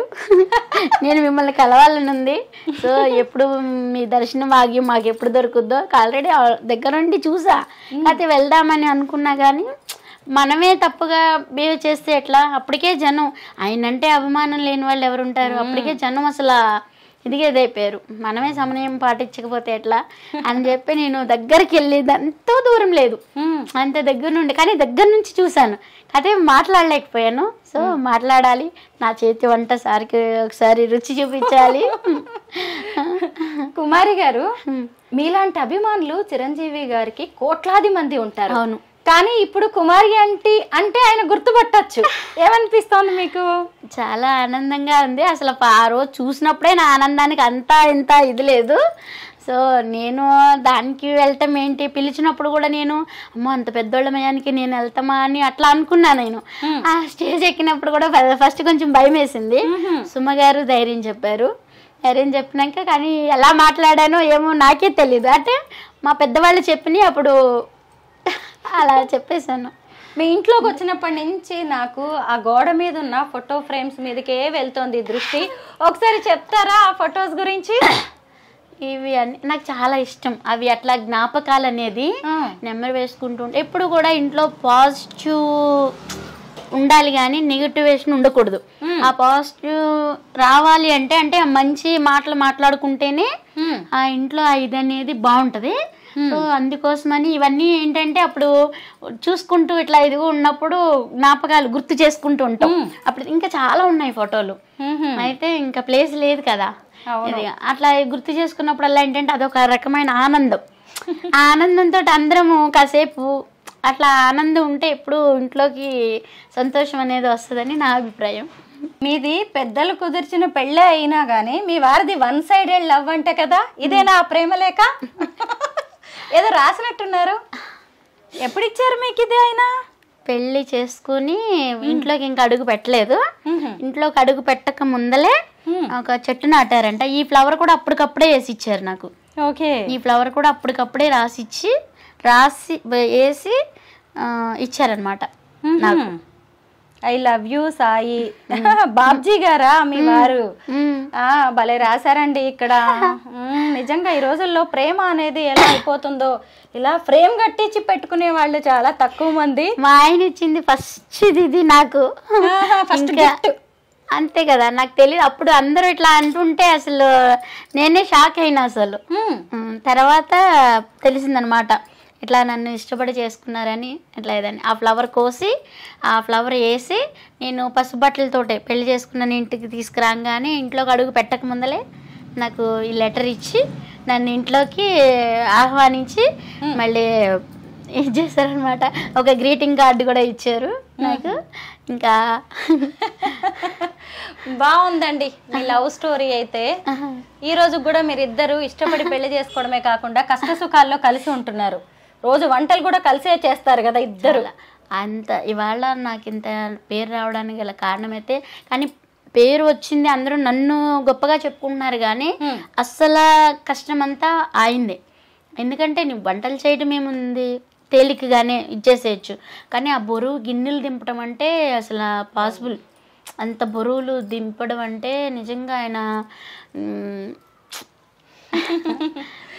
నేను మిమ్మల్ని కలవాలని ఉంది. సో ఎప్పుడు మీ దర్శనం మాకు ఎప్పుడు దొరుకుద్దో. ఆల్రెడీ దగ్గర నుండి చూసా, అయితే వెళ్దామని అనుకున్నా కానీ మనమే తప్పుగా బిహేవ్ చేస్తే ఎట్లా? అప్పటికే జనం ఆయనంటే అభిమానం లేని వాళ్ళు ఎవరు ఉంటారు? అప్పటికే జనం అసలు ఇదిగేదైపోయారు. మనమే సమన్వయం పాటించకపోతే ఎట్లా అని చెప్పి నేను దగ్గరికి వెళ్ళేది. ఎంతో దూరం లేదు, అంత దగ్గర నుండి, కానీ దగ్గర నుంచి చూశాను. అదే మాట్లాడలేకపోయాను. సో మాట్లాడాలి, నా చేతి వంట సారికి ఒకసారి రుచి చూపించాలి. కుమారి గారు, మీలాంటి అభిమానులు చిరంజీవి గారికి కోట్లాది మంది ఉంటారు. అవును. కానీ ఇప్పుడు కుమారి ఆంటీ అంటే ఆయన గుర్తుపట్టచ్చు. ఏమనిపిస్తోంది మీకు? చాలా ఆనందంగా ఉంది. అసలు ఆ రోజు చూసినప్పుడే నా ఆనందానికి అంతా ఇంత ఇది లేదు. సో నేను దానికి వెళ్తాం ఏంటి, పిలిచినప్పుడు కూడా నేను అమ్మో అంత పెద్దోళ్ళ మయానికి నేను వెళ్తామా అని అట్లా అనుకున్నా. నేను ఆ స్టేజ్ ఎక్కినప్పుడు కూడా ఫస్ట్ కొంచెం భయం వేసింది. సుమ గారు ధైర్యం చెప్పారు. ధైర్యం చెప్పినాక కానీ ఎలా మాట్లాడానో ఏమో నాకే తెలీదు. అంటే మా పెద్దవాళ్ళు చెప్పినాయి అప్పుడు అలా చెప్పేశాను. మీ ఇంట్లోకి వచ్చినప్పటి నుంచి నాకు ఆ గోడ మీద ఉన్న ఫోటో ఫ్రేమ్స్ మీదకే వెళ్తోంది దృష్టి. ఒకసారి చెప్తారా ఆ ఫొటోస్ గురించి? ఇవి అన్ని నాకు చాలా ఇష్టం. అవి అట్లా జ్ఞాపకాలు అనేది నెంబర్ వేసుకుంటూ ఎప్పుడు కూడా ఇంట్లో పాజిటివ్ ఉండాలి కానీ నెగిటివేషన్ ఉండకూడదు. ఆ పాజిటివ్ రావాలి అంటే అంటే మంచి మాటలు మాట్లాడుకుంటేనే ఆ ఇంట్లో ఇది అనేది బాగుంటది. సో అందుకోసమని ఇవన్నీ ఏంటంటే అప్పుడు చూసుకుంటూ ఇట్లా ఇదిగో ఉన్నప్పుడు జ్ఞాపకాలు గుర్తు చేసుకుంటూ ఉంటాం. అప్పుడు ఇంకా చాలా ఉన్నాయి ఫోటోలు, అయితే ఇంకా ప్లేస్ లేదు కదా. అట్లా గుర్తు చేసుకున్నప్పుడల్లా ఏంటంటే అదొక రకమైన ఆనందం. ఆ ఆనందంతో అందరము కాసేపు అట్లా ఆనందం ఉంటే ఎప్పుడు ఇంట్లోకి సంతోషం అనేది వస్తుందని నా అభిప్రాయం. మీది పెద్దలు కుదిర్చిన పెళ్ళే అయినా గానీ మీ వారిది వన్ సైడెడ్ లవ్ అంట కదా, ఇదేనా ఆ ప్రేమ లేక? ఏదో రాసినట్టున్నారు. ఎప్పుడు ఇచ్చారు మీకు ఇది? అయినా పెళ్లి చేసుకుని ఇంట్లోకి ఇంకా అడుగు పెట్టలేదు. ఇంట్లోకి అడుగు పెట్టక ముందలే ఒక చెట్టు నాటారంట. ఈ ఫ్లవర్ కూడా అప్పటికప్పుడే వేసి ఇచ్చారు నాకు. ఓకే. ఈ ఫ్లవర్ కూడా అప్పటికప్పుడే రాసి వేసి ఇచ్చారనమాట నాకు. I love you Sai. Babji గారా మీ వారు? భలే రాశారండి ఇక్కడ. నిజంగా ఈ రోజుల్లో ప్రేమ అనేది ఎలా అయిపోతుందో, ఇలా ఫ్రేమ్ కట్టించి పెట్టుకునే వాళ్ళు చాలా తక్కువ మంది. మా ఆయన ఇచ్చింది ఫస్ట్ ఇది నాకు. అంతే కదా, నాకు తెలియదు అప్పుడు. అందరూ ఇట్లా అంటుంటే అసలు నేనే షాక్ అయినా. అసలు తర్వాత తెలిసిందనమాట ఇట్లా నన్ను ఇష్టపడి చేసుకున్నారని. ఇట్లా ఏదని ఆ ఫ్లవర్ కోసి ఆ ఫ్లవర్ వేసి నేను పసుబట్టలతోటే పెళ్లి చేసుకున్నాను. ఇంటికి తీసుకురాగానే ఇంట్లోకి అడుగు పెట్టక ముందలే నాకు ఈ లెటర్ ఇచ్చి నన్ను ఇంట్లోకి ఆహ్వానించి మళ్ళీ ఇది చేశారనమాట. ఒక గ్రీటింగ్ కార్డు కూడా ఇచ్చారు నాకు. ఇంకా బాగుందండి మీ లవ్ స్టోరీ. అయితే ఈ రోజు కూడా మీరిద్దరు ఇష్టపడి పెళ్లి చేసుకోవడమే కాకుండా కష్ట సుఖాల్లో కలిసి ఉంటున్నారు. రోజు వంటలు కూడా కలిసే చేస్తారు కదా ఇద్దరు. అంత ఇవాళ నాకు ఇంత పేరు రావడానికి గల కారణం అయితే, కానీ పేరు వచ్చింది అందరూ నన్ను గొప్పగా చెప్పుకుంటున్నారు కానీ అస్సలు కష్టం అంతా ఆయిందే. ఎందుకంటే నువ్వు వంటలు చేయడం ఏముంది, తేలికగానే ఇచ్చేసేయచ్చు. కానీ ఆ బరువు గిన్నెలు దింపడం అంటే అసలు పాసిబుల్. అంత బరువులు దింపడం అంటే నిజంగా ఆయన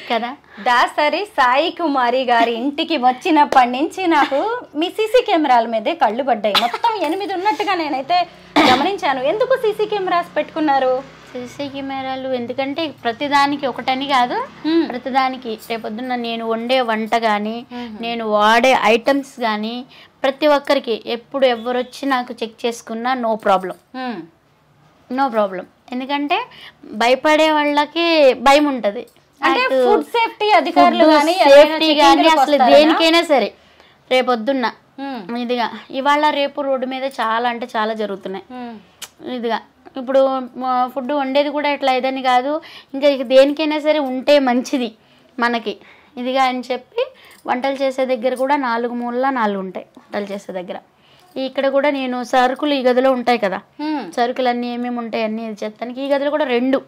కదా. దాసరి సాయి కుమారి గారి ఇంటికి వచ్చినప్పటి నుంచి నాకు మీ సీసీ కెమెరాల మీదే కళ్ళు పడ్డాయి. మొత్తం 8 ఉన్నట్టుగా నేనైతే గమనించాను. ఎందుకు సీసీ కెమెరాస్ పెట్టుకున్నారు? సీసీ కెమెరాలు ఎందుకంటే ప్రతిదానికి ఒకటని కాదు, ప్రతిదానికి రేపొద్దున నేను వండే వంట కానీ నేను వాడే ఐటమ్స్ కానీ ప్రతి ఒక్కరికి ఎప్పుడు ఎవరు వచ్చి నాకు చెక్ చేసుకున్నా నో ప్రాబ్లం. ఎందుకంటే భయపడే వాళ్ళకి భయం ఉంటుంది. ఫుడ్ సేఫ్టీ అధికారులు కానీ అసలు దేనికైనా సరే రేపొద్దున్న ఇదిగా ఇవాళ రేపు రోడ్డు మీద చాలా అంటే చాలా జరుగుతున్నాయి. ఇదిగా ఇప్పుడు ఫుడ్ వండేది కూడా ఇట్లా ఇదని కాదు, ఇంకా దేనికైనా సరే ఉంటే మంచిది మనకి ఇదిగా అని చెప్పి వంటలు చేసే దగ్గర కూడా 4 మూలలా 4 ఉంటాయి వంటలు చేసే దగ్గర. ఇక్కడ కూడా నేను సరుకులు ఈ గదిలో ఉంటాయి కదా, సరుకులు అన్నీ ఏమేమి ఉంటాయి అన్నీ చెప్తానికి ఈ గదిలో కూడా 2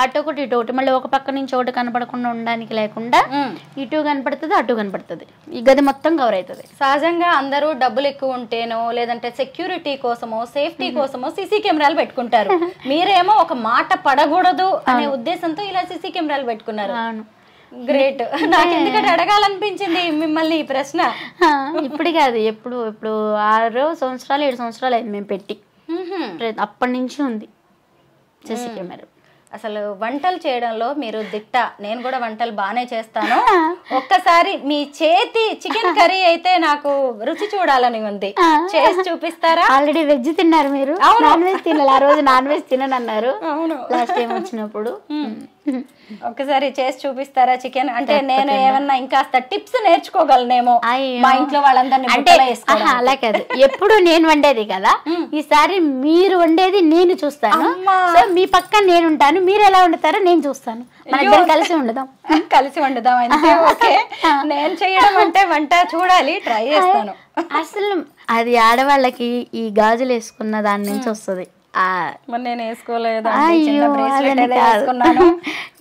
అటొకటి ఇటొకటి, మళ్ళీ ఒక పక్క నుంచి ఒకటి కనపడకుండా ఉండడానికి లేకుండా ఇటు కనపడుతుంది అటు కనపడుతుంది, ఈ గది మొత్తం కవర్ అవుతుంది. సహజంగా అందరూ డబ్బులు ఎక్కువ ఉంటేనో లేదంటే సెక్యూరిటీ కోసమో సేఫ్టీ కోసమో సీసీ కెమెరాలు పెట్టుకుంటారు. మీరేమో ఒక మాట పడకూడదు అనే ఉద్దేశంతో ఇలా సీసీ కెమెరాలు పెట్టుకున్నారు. గ్రేట్. నాకు ఎందుకంటే అడగాలనిపించింది మిమ్మల్ని ఈ ప్రశ్న. ఇప్పుడు కాదు, ఇప్పుడు 6 సంవత్సరాలు 7 సంవత్సరాలు అయింది మేము పెట్టి. అప్పటి నుంచి ఉంది సీసీ కెమెరా. అసలు వంటలు చేయడంలో మీరు దిట్ట. నేను కూడా వంటలు బాగానే చేస్తాను. ఒక్కసారి మీ చేతి చికెన్ కర్రీ అయితే నాకు రుచి చూడాలని ఉంది, చేసి చూపిస్తారా? ఆల్రెడీ వెజ్ తిన్నారు మీరు, నాన్ వెజ్ తినాలి. ఆ రోజు నాన్ వెజ్ తిననన్నారు లాస్ట్ టైం వచ్చినప్పుడు. ఒకసారి చేసి చూపిస్తారా చికెన్? అంటే నేను ఏమన్నా ఇంకా టిప్స్ నేర్చుకోగలనేమో మా ఇంట్లో వాళ్ళందరినీ. అంటే అలా కాదు, ఎప్పుడు నేను వండేది కదా, ఈసారి మీరు వండేది నేను చూస్తాను. సో మీ పక్కన నేను ఉంటాను, మీరు ఎలా వండుతారో నేను చూస్తాను, మన ఇద్దరం కలిసి వండుదాం. కలిసి వండుదాం అంటే ఓకే. నేను చేయడం అంటే వంట చూడాలి, ట్రై చేస్తాను. అసలు అది ఆడవాళ్ళకి ఈ గాజులు వేసుకున్న దాని నుంచి వస్తుంది. నేను వేసుకోలేదు,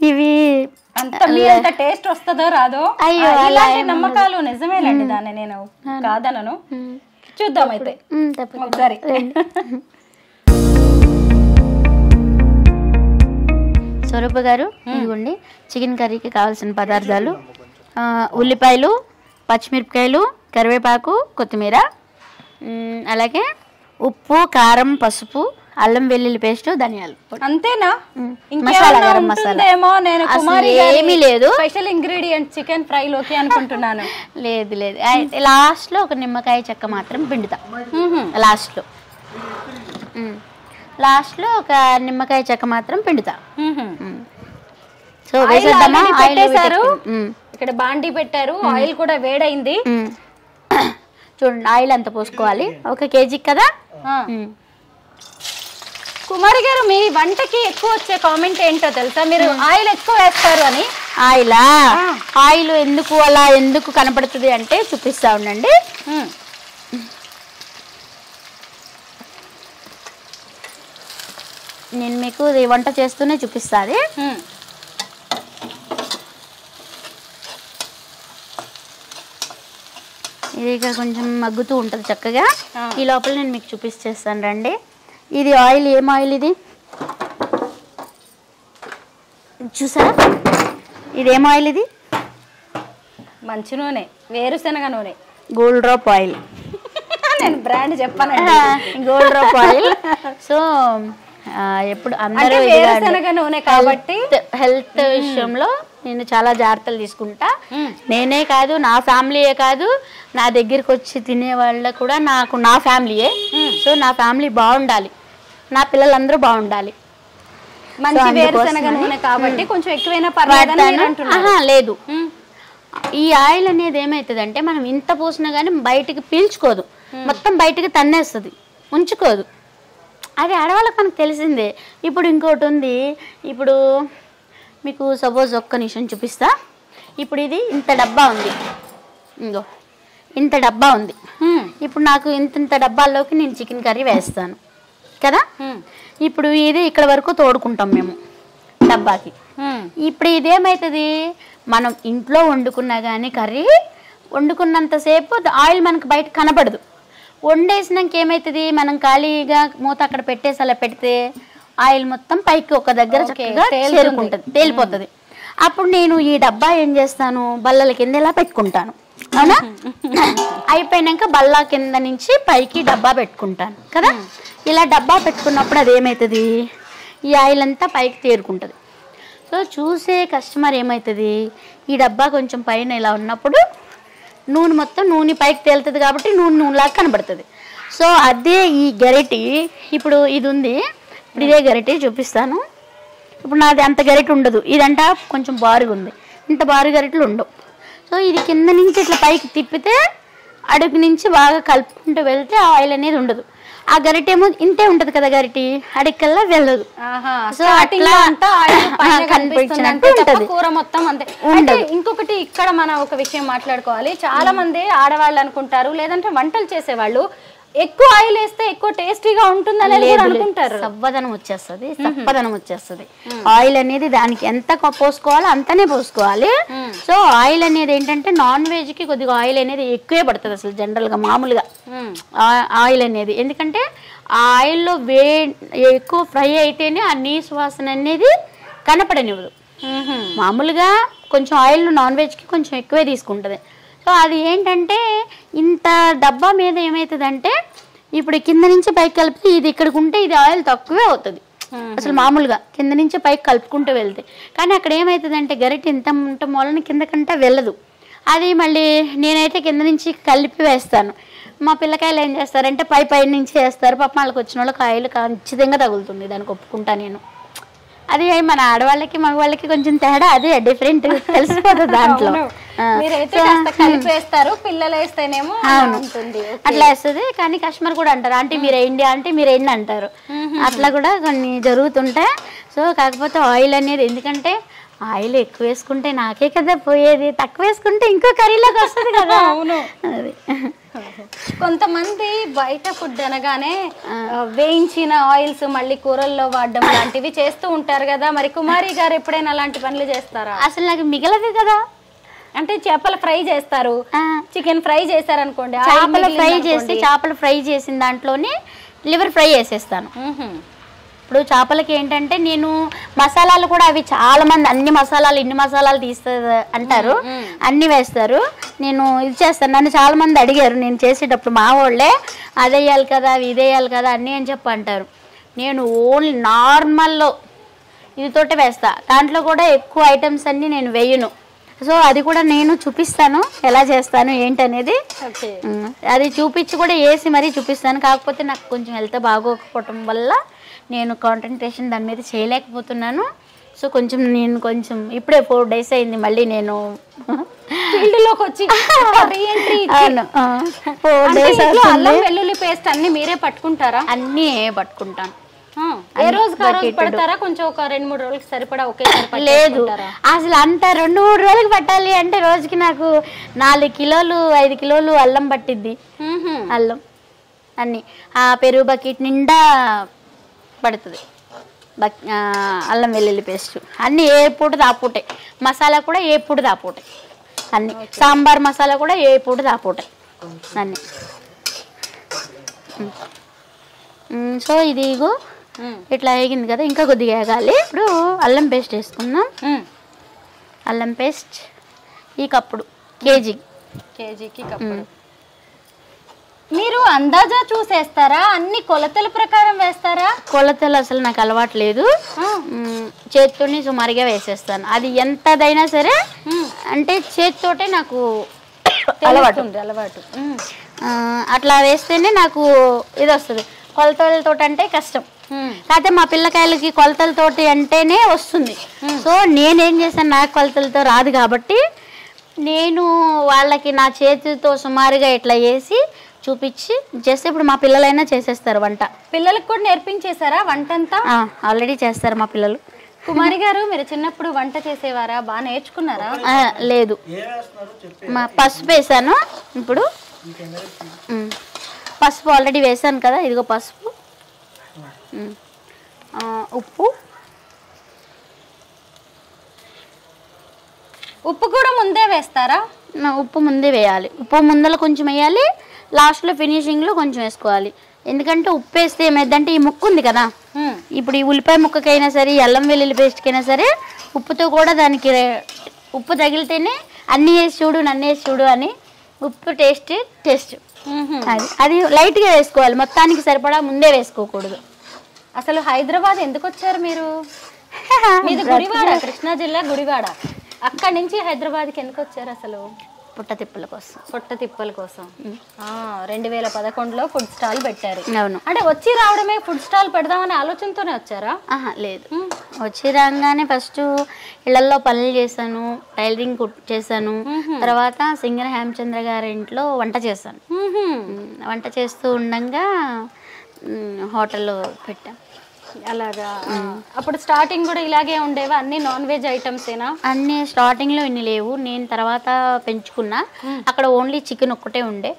ఇవి అంత టేస్ట్ వస్తుందో రాదో ఇలాంటి నమ్మకాలు నిజమేనండి. దాన్ని నేను కాదనను. చూద్దాం అయితే ఒకసారి. స్వరూప గారు, ఇదిగోండి చికెన్ కర్రీకి కావాల్సిన పదార్థాలు: ఉల్లిపాయలు, పచ్చిమిరపకాయలు, కరివేపాకు, కొత్తిమీర, అలాగే ఉప్పు, కారం, పసుపు, అల్లం వెల్లుల్లి పేస్ట్, ధనియాలు. అంతేనా? మసాలా, గరం మసాలా ఏమీ లేదు. స్పెషల్ ఇంగ్రీడియంట్ చికెన్ ఫ్రై లోకి అనుకుంటున్నాను. లేదు లేదు, లాస్ట్ లో ఒక నిమ్మకాయ చెక్క మాత్రం పిండుతా. లాస్ట్ లో ఒక నిమ్మకాయ చెక్క మాత్రం పిండుతా. సో పెట్టేశారు, ఇక్కడ బాండీ పెట్టారు, ఆయిల్ కూడా వేడైంది. చూడండి, ఆయిల్ అంత పోసుకోవాలి, 1 కేజీ కదా. కుమారి గారు, మీ వంటకి ఎక్కువ వచ్చే కామెంట్ ఏంటో తెలుసా? మీరు ఆయిల్ ఎక్కువ వేస్తారు అని. ఆయిల్ ఎందుకు అలా ఎందుకు కనపడుతుంది అంటే చూపిస్తా ఉండండి. నేను మీకు వంట చేస్తూనే చూపిస్తాది. ఇది ఇక్కడ కొంచెం మగ్గుతూ ఉంటుంది చక్కగా. ఈ లోపల నేను మీకు చూపించేస్తాను రండి. ఇది ఆయిల్, ఏం ఆయిల్ ఇది చూసారా? ఇదేం ఆయిల్? ఇది మంచి నూనె, వేరుశనగ నూనె, గోల్డ్ డ్రాప్ ఆయిల్. నేను బ్రాండ్ చెప్పానండి, గోల్డ్ డ్రాప్ ఆయిల్. సో ఎప్పుడు అందరూ వేరుశనగ నూనె కాబట్టి హెల్త్ విషయంలో నేను చాలా జాగ్రత్తలు తీసుకుంటా. నేనే కాదు, నా ఫ్యామిలీయే కాదు, నా దగ్గరికి వచ్చి తినే వాళ్ళ కూడా నా ఫ్యామిలీయే. సో నా ఫ్యామిలీ బాగుండాలి, నా పిల్లలందరూ బాగుండాలి. మంచి వేరుశనగ నూనె కాబట్టి కొంచెం ఎక్కువైనా పర్వాలేదు. లేదు, ఈ ఆయిల్ అనేది ఏమవుతుందంటే మనం ఇంత పోసినా కానీ బయటికి పీల్చుకోదు, మొత్తం బయటికి తన్నేస్తుంది, ఉంచుకోదు. అది ఆడవాళ్ళకి మనకు తెలిసిందే. ఇప్పుడు ఇంకోటి ఉంది, ఇప్పుడు మీకు సపోజ్ ఒక్క నిమిషం చూపిస్తా. ఇప్పుడు ఇది ఇంత డబ్బా ఉంది, ఇంకో ఇంత డబ్బా ఉంది. ఇప్పుడు నాకు ఇంత డబ్బాల్లోకి నేను చికెన్ కర్రీ వేస్తాను కదా. ఇప్పుడు ఇది ఇక్కడ వరకు తోడుకుంటాం మేము డబ్బాకి. ఇప్పుడు ఇదేమవుతుంది, మనం ఇంట్లో వండుకున్నా కానీ కర్రీ వండుకున్నంతసేపు ఆయిల్ మనకు బయట కనపడదు. వండేసినాక ఏమవుతుంది, మనం ఖాళీగా మూత అక్కడ పెట్టేసి అలా పెడితే ఆయిల్ మొత్తం పైకి ఒక దగ్గర చక్కగా చేరుకుంటుంది, తేలిపోతుంది. అప్పుడు నేను ఈ డబ్బా ఏం చేస్తాను, బల్లల కింద ఇలా పెట్టుకుంటాను, అవునా? అయిపోయినాక బల్లా కింద నుంచి పైకి డబ్బా పెట్టుకుంటాను కదా. ఇలా డబ్బా పెట్టుకున్నప్పుడు అది ఏమవుతుంది, ఈ ఆయిల్ అంతా పైకి తేరుకుంటుంది. సో చూసే కస్టమర్ ఏమవుతుంది, ఈ డబ్బా కొంచెం పైన ఇలా ఉన్నప్పుడు నూనె మొత్తం నూనె పైకి తేలుతుంది కాబట్టి నూనెలాగా కనబడుతుంది. సో అదే ఈ గరిటి, ఇప్పుడు ఇది ఉంది, ఇప్పుడు ఇదే గరిటి చూపిస్తాను. ఇప్పుడు నాది అంత గరిటె ఉండదు, ఇదంట కొంచెం బారుగా ఉంది, ఇంత బారు గరిటెలు ఉండవు. సో ఇది కింద నుంచి ఇట్లా పైకి తిప్పితే అడుగు నుంచి బాగా కలుపుకుంటూ వెళ్తే ఆయిల్ అనేది ఉండదు. ఆ గరిటె ఏమో ఇంతే ఉంటది కదా, గరిటి అడికల్లా వెళ్ళదు. సో అట్లా కనిపించినట్టు ఉంటది కూర మొత్తం అంతే. అంటే ఇంకొకటి ఇక్కడ మనం ఒక విషయం మాట్లాడుకోవాలి. చాలా మంది ఆడవాళ్ళు అనుకుంటారు, లేదంటే వంటలు చేసేవాళ్ళు, ఎక్కువ ఆయిల్ వేస్తే ఎక్కువ టేస్టీగా ఉంటుందని అనుకుంటారు. సవ్వదనం వచ్చేస్తుంది, సప్పదనం వచ్చేస్తుంది. ఆయిల్ అనేది దానికి ఎంత పోసుకోవాలో అంతనే పోసుకోవాలి. సో ఆయిల్ అనేది ఏంటంటే నాన్ వెజ్ కి కొద్దిగా ఆయిల్ అనేది ఎక్కువే పడుతుంది అసలు జనరల్ గా, మామూలుగా ఆయిల్ అనేది. ఎందుకంటే ఆ ఆయిల్లో ఎక్కువ ఫ్రై అయితేనే ఆ నీసు వాసన అనేది కనపడనివ్వదు. మామూలుగా కొంచెం ఆయిల్ నాన్ వెజ్కి కొంచెం ఎక్కువే తీసుకుంటుంది. సో అది ఏంటంటే ఇంత డబ్బా మీద ఏమవుతుందంటే ఇప్పుడు కింద నుంచి పైకి కలిపితే ఇది ఇక్కడికి ఉంటే ఇది ఆయిల్ తక్కువే అవుతుంది అసలు మామూలుగా కింద నుంచి పైకి కలుపుకుంటూ వెళ్తే. కానీ అక్కడ ఏమవుతుందంటే గరిటె ఇంత ఉండటం వలన కిందకంటే వెళ్ళదు. అది మళ్ళీ నేనైతే కింద నుంచి కలిపి వేస్తాను. మా పిల్లకాయలు ఏం చేస్తారంటే పై నుంచి వేస్తారు. పాప వాళ్ళకి వచ్చిన వాళ్ళకి ఆయిల్ ఖచ్చితంగా తగులుతుంది, దానికి ఒప్పుకుంటా నేను. అది మన ఆడవాళ్ళకి మగవాళ్ళకి కొంచెం తేడా, అదే డిఫరెంట్ తెలిసిపోతుంది దాంట్లో. అట్లా వేస్తుంది. కానీ కస్టమర్ కూడా అంటారు ఆంటీ మీరు వేయండి, ఆంటీ మీరు వేయండి అంటారు. అట్లా కూడా కొన్ని జరుగుతుంటాయి. సో కాకపోతే ఆయిల్ అనేది, ఎందుకంటే ఆయిల్ ఎక్కువ వేసుకుంటే నాకే కదా పోయేది, తక్కువ వేసుకుంటే ఇంకో కర్రీలోకి వస్తుంది కదా. అది కొంతమంది బయట ఫుడ్ అనగానే వేయించిన ఆయిల్స్ మళ్ళీ కూరల్లో వాడడం లాంటివి చేస్తూ ఉంటారు కదా. మరి కుమారి గారు ఎప్పుడైనా అలాంటి పనులు చేస్తారా? అసలు నాకు మిగలదు కదా. అంటే చేపల ఫ్రై చేస్తారు, చికెన్ ఫ్రై చేస్తారు అనుకోండి, చేపలు ఫ్రై చేసిన దాంట్లోనే లివర్ ఫ్రై చేసేస్తాను. ఇప్పుడు చేపలకి ఏంటంటే నేను మసాలాలు కూడా అవి చాలా మంది అన్ని మసాలాలు ఇన్ని మసాలాలు తీస్తారు అంటారు, అన్ని వేస్తారు. నేను ఇది చేస్తాను. నన్ను చాలా మంది అడిగారు నేను చేసేటప్పుడు, మా వాళ్ళే అది వేయాలి కదా అవి ఇది వేయాలి కదా అన్నీ అని చెప్పి అంటారు. నేను ఓన్లీ నార్మల్లో ఇదితోటే వేస్తా, దాంట్లో కూడా ఎక్కువ ఐటమ్స్ అన్నీ నేను వేయను. సో అది కూడా నేను చూపిస్తాను ఎలా చేస్తాను ఏంటనేది. అది చూపించి కూడా వేసి మరీ చూపిస్తాను. కాకపోతే నాకు కొంచెం హెల్త్ బాగోకపోవటం వల్ల నేను కాన్సంట్రేషన్ దాని మీద చేయలేకపోతున్నాను. సో నేను కొంచెం ఇప్పుడే 4 days అయింది మళ్ళీ నేను ఫీల్డ్లోకి వచ్చి. 4 days అల్లం వెల్లుల్లి పేస్ట్ అన్ని మీరే పట్టుకుంటారా? అన్నీ పట్టుకుంటాను. ఏ రోజు పడతారా? కొంచెం ఒక 2-3 రోజులకి సరిపడా ఒకేసారి? లేదు, అసలు అంత 2-3 రోజులకి పట్టాలి అంటే రోజుకి నాకు 4 కిలోలు 5 కిలోలు అల్లం పట్టిద్ది. అల్లం అన్ని ఆ పెరుగు బకెట్ నిండా పడుతుంది. అల్లం వెల్లుల్లి పేస్ట్ అన్నీ ఏ పూట దాపూటే, మసాలా కూడా ఏ పూట దాపూటే, అన్ని సాంబార్ మసాలా కూడా ఏ పూట దాపూటే అన్నీ. సో ఇది ఇగో ఇట్లా వేగింది కదా, ఇంకా కొద్దిగా వేగాలి. ఇప్పుడు అల్లం పేస్ట్ వేసుకుందాం. అల్లం పేస్ట్ ఈ కప్పుడు కేజీకి కప్పుడు. మీరు అందాజా చూసేస్తారా? అన్ని కొలతల ప్రకారం వేస్తారా? కొలతలు అసలు నాకు అలవాటు లేదు, చేతితోనే సుమారుగా వేసేస్తాను. అది ఎంతదైనా సరే అంటే చేతితోటే నాకు అలవాటు. అట్లా వేస్తేనే నాకు ఇది వస్తుంది. కొలతలతో అంటే కష్టం. కాకపోతే మా పిల్లకాయలకి కొలతలతోటి అంటేనే వస్తుంది. సో నేనేం చేశాను, నాకు కొలతలతో రాదు కాబట్టి నేను వాళ్ళకి నా చేతితో సుమారుగా ఇట్లా వేసి చూపించి చేస్తే ఇప్పుడు మా పిల్లలైనా చేసేస్తారు వంట. పిల్లలకు కూడా నేర్పించేశారా వంట అంతా? ఆల్రెడీ చేస్తారు మా పిల్లలు. కుమారి గారు మీరు చిన్నప్పుడు వంట చేసేవారా? బాగా నేర్చుకున్నారా? లేదు, మా పసుపు వేసాను. ఇప్పుడు పసుపు ఆల్రెడీ వేసాను కదా, ఇదిగో పసుపు, ఉప్పు కూడా ముందే వేస్తారా? ఉప్పు ముందే వేయాలి. ఉప్పు ముందర కొంచెం వేయాలి, లాస్ట్లో ఫినిషింగ్లో కొంచెం వేసుకోవాలి. ఎందుకంటే ఉప్పు వేస్తే ఏమైందంటే ఈ ముక్క ఉంది కదా, ఇప్పుడు ఈ ఉల్లిపాయ ముక్కకైనా సరే అల్లం వెల్లుల్లి పేస్ట్కైనా సరే ఉప్పుతో కూడా దానికి ఉప్పు తగిలితేనే అన్నీ వేసి చూడు నన్ను వేసి చూడు అని ఉప్పు టేస్ట్ అది లైట్గా వేసుకోవాలి, మొత్తానికి సరిపడా ముందే వేసుకోకూడదు. అసలు హైదరాబాద్ ఎందుకు వచ్చారు మీరు? మీది గుడివాడ, కృష్ణా జిల్లా గుడివాడ. అక్కడి నుంచి హైదరాబాద్కి ఎందుకు వచ్చారు అసలు? పుట్టతిప్పల కోసం. 2011లో ఫుడ్ స్టాల్ పెట్టారు. అవును. అంటే వచ్చి రావడమే ఫుడ్ స్టాల్ పెడదామనే ఆలోచనతోనే వచ్చారా? లేదు, వచ్చి రాగానే ఫస్ట్ ఇళ్లలో పనులు చేశాను, టైలరింగ్ చేశాను, తర్వాత సింగర్ హేమచంద్ర గారి ఇంట్లో వంట చేశాను. వంట చేస్తూ ఉండగా హోటల్ పెట్టాం. అలాగా. అప్పుడు స్టార్టింగ్ కూడా ఇలాగే ఉండేవా? అన్ని నాన్ వెజ్ ఐటమ్స్ ఏనా? అన్ని స్టార్టింగ్ లో ఇన్ని లేవు, నేను తర్వాత పెంచుకున్నా. అక్కడ ఓన్లీ చికెన్ ఒక్కటే ఉండే,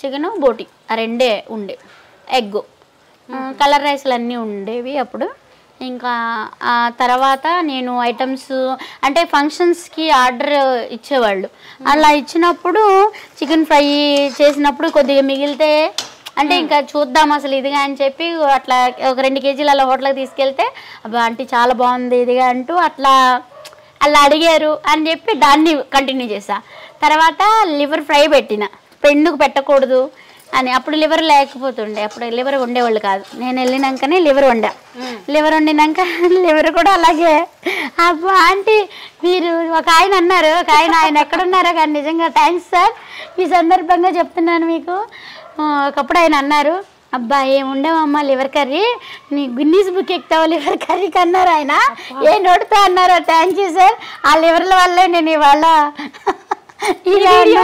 చికెన్ బోటి ఆ రెండే ఉండే, ఎగ్, కలర్ రైస్లు అన్నీ ఉండేవి అప్పుడు. ఇంకా ఆ తర్వాత నేను ఐటమ్స్ అంటే ఫంక్షన్స్కి ఆర్డర్ ఇచ్చేవాళ్ళు, అలా ఇచ్చినప్పుడు చికెన్ ఫ్రై చేసినప్పుడు కొద్దిగా మిగిలితే అంటే ఇంకా చూద్దాం అసలు ఇదిగా అని చెప్పి అట్లా ఒక 2 కేజీలు అలా హోటల్కి తీసుకెళ్తే అబ్బా ఆంటీ చాలా బాగుంది ఇదిగా అంటూ అట్లా అలా అడిగారు అని చెప్పి దాన్ని కంటిన్యూ చేసా. తర్వాత లివర్ ఫ్రై పెట్టిన, ఎందుకు పెట్టకూడదు అని. అప్పుడు లివర్ లేకపోతుండే, అప్పుడు లివర్ ఉండేవాళ్ళు కాదు. నేను వెళ్ళినాకనే లివర్ వండినాక లివర్ కూడా అలాగే. అబ్బా ఆంటీ మీరు ఒక ఆయన అన్నారు, ఆయన ఎక్కడున్నారో కానీ నిజంగా థ్యాంక్స్ సార్, ఈ సందర్భంగా చెప్తున్నాను మీకు. ఒకప్పుడు ఆయన అన్నారు, అబ్బా ఏముండేవమ్మా లివర్ కర్రీ, నీ గిన్నీస్ బుక్ ఎక్కుతావా లివర్ కర్రీకి అన్నారు ఆయన. ఏ నోటితో అన్నారు. థ్యాంక్ యూ సార్, ఆ లివర్ల వల్లే నేను ఇవాళ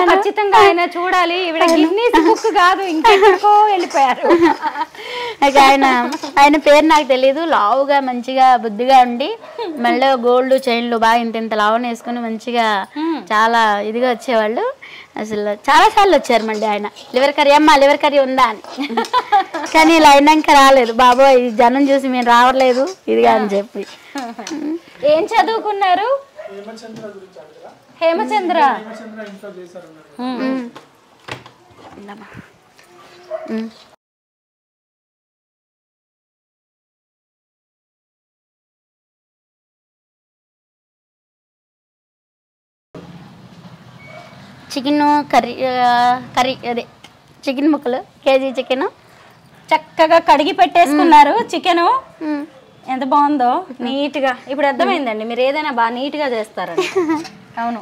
ఖచ్చితంగా ఆయన చూడాలి. గిన్నీస్ బుక్ కాదు, ఇంకెక్కడికో వెళ్ళిపోయారు. ఆయన పేరు నాకు తెలీదు. లావుగా మంచిగా బుద్ధిగా ఉండి మళ్ళీ గోల్డ్ చైన్లు బాగా ఇంత లావుని వేసుకుని మంచిగా చాలా ఇదిగా వచ్చేవాళ్ళు. అసలు చాలా సార్లు వచ్చారు మళ్ళీ ఆయన, లివర్ కర్రీ అమ్మా లివర్ కర్రీ ఉందా అని. కానీ ఇలా అయినాక రాలేదు. బాబోయ్ జనం చూసి మేము రావట్లేదు ఇదిగా అని చెప్పి. ఏం చదువుకున్నారు? హేమచంద్ర. చికెన్ కర్రీ అదే చికెన్ ముక్కలు కేజీ చికెన్ చక్కగా కడిగి పెట్టేసుకున్నారు. చికెను ఎంత బాగుందో నీట్గా. ఇప్పుడు అర్థమైందండి మీరు ఏదైనా బాగా నీట్గా చేస్తారని. అవును.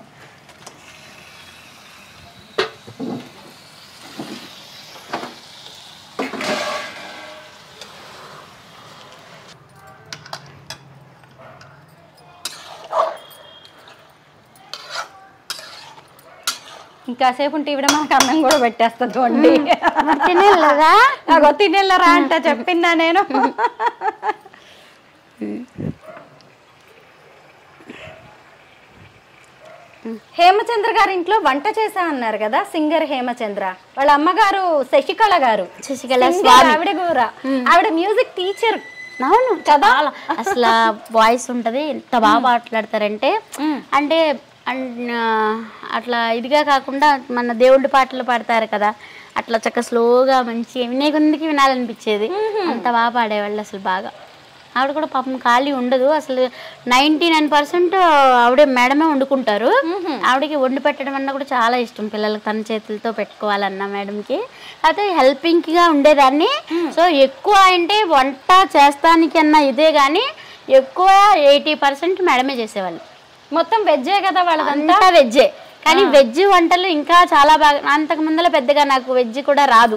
ఇంకాసేపు ఉంటే ఇవిడ మనకు అన్నం కూడా పెట్టేస్తుంది వండి. తినేళ్ళరా నాకు తినేళ్ళరా అంట చెప్పిందా నేను. హేమచంద్ర గారి ఇంట్లో వంట చేసా అన్నారు కదా, సింగర్ హేమచంద్ర. వాళ్ళ అమ్మగారు శశికళ గారు, ఆవిడ కూడా ఆవిడ మ్యూజిక్ టీచర్. అవును కదా, అసలు వాయిస్ ఉంటది, ఎంత బాగా మాట్లాడతారంటే. అంటే అట్లా ఇదిగా కాకుండా మన దేవుడి పాటలు పాడతారు కదా, అట్లా చక్క స్లోగా మంచిగా వినే కొందికి వినాలనిపించేది. అంత బాగా పాడేవాళ్ళు అసలు బాగా. ఆవిడ కూడా పాపం ఖాళీ ఉండదు అసలు. 99% ఆవిడే మేడమే వండుకుంటారు. ఆవిడకి వండి పెట్టడం అన్న కూడా చాలా ఇష్టం. పిల్లలకు తన చేతులతో పెట్టుకోవాలన్న మేడంకి. అయితే హెల్పింగ్గా ఉండేదాన్ని. సో ఎక్కువ అంటే వంట చేస్తానికి అన్న ఇదే కానీ ఎక్కువ 80% మేడమే చేసేవాళ్ళు. మొత్తం వెజ్జే కదా వాళ్ళదంతా? వెజ్జే. కానీ వెజ్ వంటలు ఇంకా చాలా బాగా. అంతకు ముందర పెద్దగా నాకు వెజ్ కూడా రాదు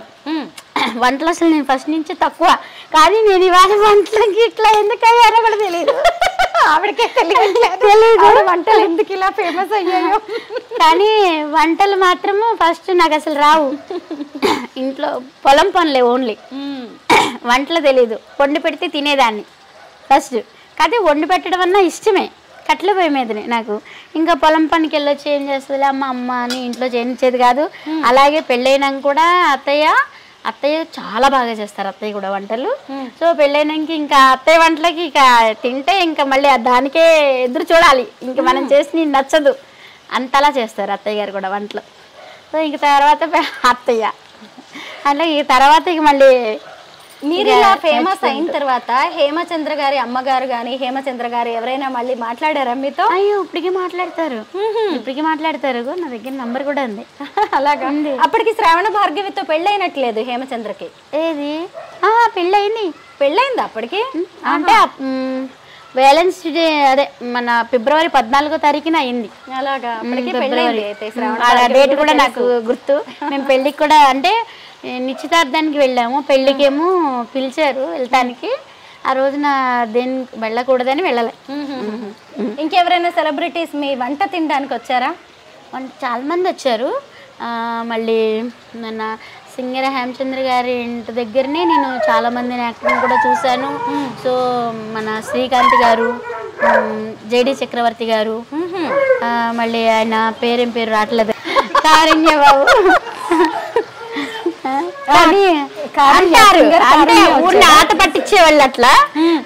వంటలు. అసలు నేను ఫస్ట్ నుంచి తక్కువ. కానీ నేను ఇవాళ వంటలకి ఇట్లా ఎందుకు అయ్యారో కూడా తెలియదు. ఆవిడకే తెలియదు వంటలు ఎందుకు ఇలా ఫేమస్ అయ్యాయో. కానీ వంటలు మాత్రము ఫస్ట్ నాకు అసలు రావు. ఇంట్లో పొలం పనులే ఓన్లీ, వంటలు తెలీదు. వండి పెడితే తినేదాన్ని ఫస్ట్. కాకపోతే వండి పెట్టడం అన్నా ఇష్టమే, కట్టెల పొయ్యి మీదనే నాకు. ఇంకా పొలం పనికి వెళ్ళొచ్చి ఏం చేస్తుంది అమ్మ అని ఇంట్లో చేయించేది కాదు. అలాగే పెళ్ళైనాక కూడా అత్తయ్య చాలా బాగా చేస్తారు. అత్తయ్య కూడా వంటలు. సో పెళ్ళైనాక ఇంకా అత్తయ్య వంటలకి ఇక తింటే ఇంకా మళ్ళీ దానికే ఎదురు చూడాలి. ఇంక మనం చేసి నచ్చదు అంతలా చేస్తారు అత్తయ్య గారు కూడా వంటలు. సో ఇంక తర్వాత అత్తయ్య అట్లా ఈ తర్వాత ఇక మళ్ళీ మీరు ఇలా ఫేమస్ అయిన తర్వాత హేమచంద్ర గారి అమ్మగారు కానీ హేమచంద్ర గారు ఎవరైనా మళ్ళీ మాట్లాడారా మీతో? అయ్యో ఇప్పటికీ మాట్లాడతారు. నా దగ్గర నంబర్ కూడా ఉంది. అలాగా? అప్పటికి శ్రావణ భార్గవితో పెళ్ళైనట్లేదు హేమచంద్రకి. ఏది పెళ్ళైందా అప్పటికి? అంటే వ్యాలెన్స్ డే అదే మన ఫిబ్రవరి 14వ తారీఖున అయింది. అలాగా? అప్పటికి పెళ్ళైంది. డేట్ కూడా నాకు గుర్తు. మేము పెళ్ళికి కూడా అంటే నిశ్చితార్థానికి వెళ్ళాము, పెళ్ళికేమో పిలిచారు వెళ్ళటానికి. ఆ రోజున దేనికి వెళ్ళకూడదని వెళ్ళలే. ఇంకెవరైనా సెలబ్రిటీస్ మీ వంట తినడానికి వచ్చారా? చాలా మంది వచ్చారు. మళ్ళీ మన సింగర్ హేమచంద్ర గారి ఇంటి దగ్గరనే నేను చాలా మందిని యాక్టింగ్ కూడా చూశాను. సో మన శ్రీకాంత్ గారు, జేడి చక్రవర్తి గారు, మళ్ళీ ఆయన పేరు రావట్లేదు, కారుణ్య బాబు. ఊరిని ఆట పట్టించేవాళ్ళు అట్లా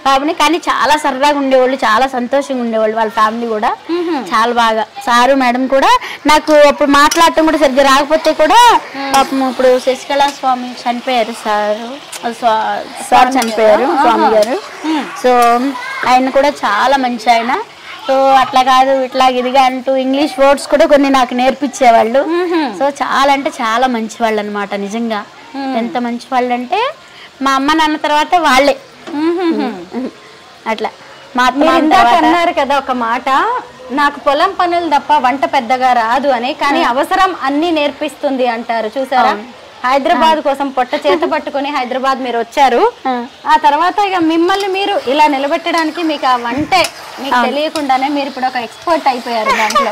బాబుని. కానీ చాలా సరదాగా ఉండేవాళ్ళు, చాలా సంతోషంగా ఉండేవాళ్ళు. వాళ్ళ ఫ్యామిలీ కూడా చాలా బాగా. సారు మేడం కూడా నాకు అప్పుడు మాట్లాడటం కూడా సరిగ్గా రాకపోతే కూడా పాపం ఇప్పుడు శశికళ స్వామి చనిపోయారు. సార్ చనిపోయారు స్వామి గారు. సో ఆయన కూడా చాలా మంచి ఆయన. సో అట్లా కాదు ఇట్లా ఇదిగా అంటూ ఇంగ్లీష్ వర్డ్స్ కూడా కొన్ని నాకు నేర్పించేవాళ్ళు. సో చాలా అంటే చాలా మంచి వాళ్ళు అనమాట. నిజంగా ఎంత మంచి వాళ్ళు అంటే మా అమ్మ నాన్న తర్వాత వాళ్ళే అట్లా. అన్నారు కదా ఒక మాట, నాకు పొలం పనులు తప్ప వంట పెద్దగా రాదు అని, కానీ అవసరం అన్ని నేర్పిస్తుంది అంటారు. చూసారా, హైదరాబాద్ కోసం పొట్ట చేత పట్టుకుని హైదరాబాద్ మీరు వచ్చారు. ఆ తర్వాత ఇక మిమ్మల్ని మీరు ఇలా నిలబెట్టడానికి మీకు ఆ వంటే మీకు తెలియకుండానే మీరు ఇప్పుడు ఒక ఎక్స్పర్ట్ అయిపోయారు దాంట్లో.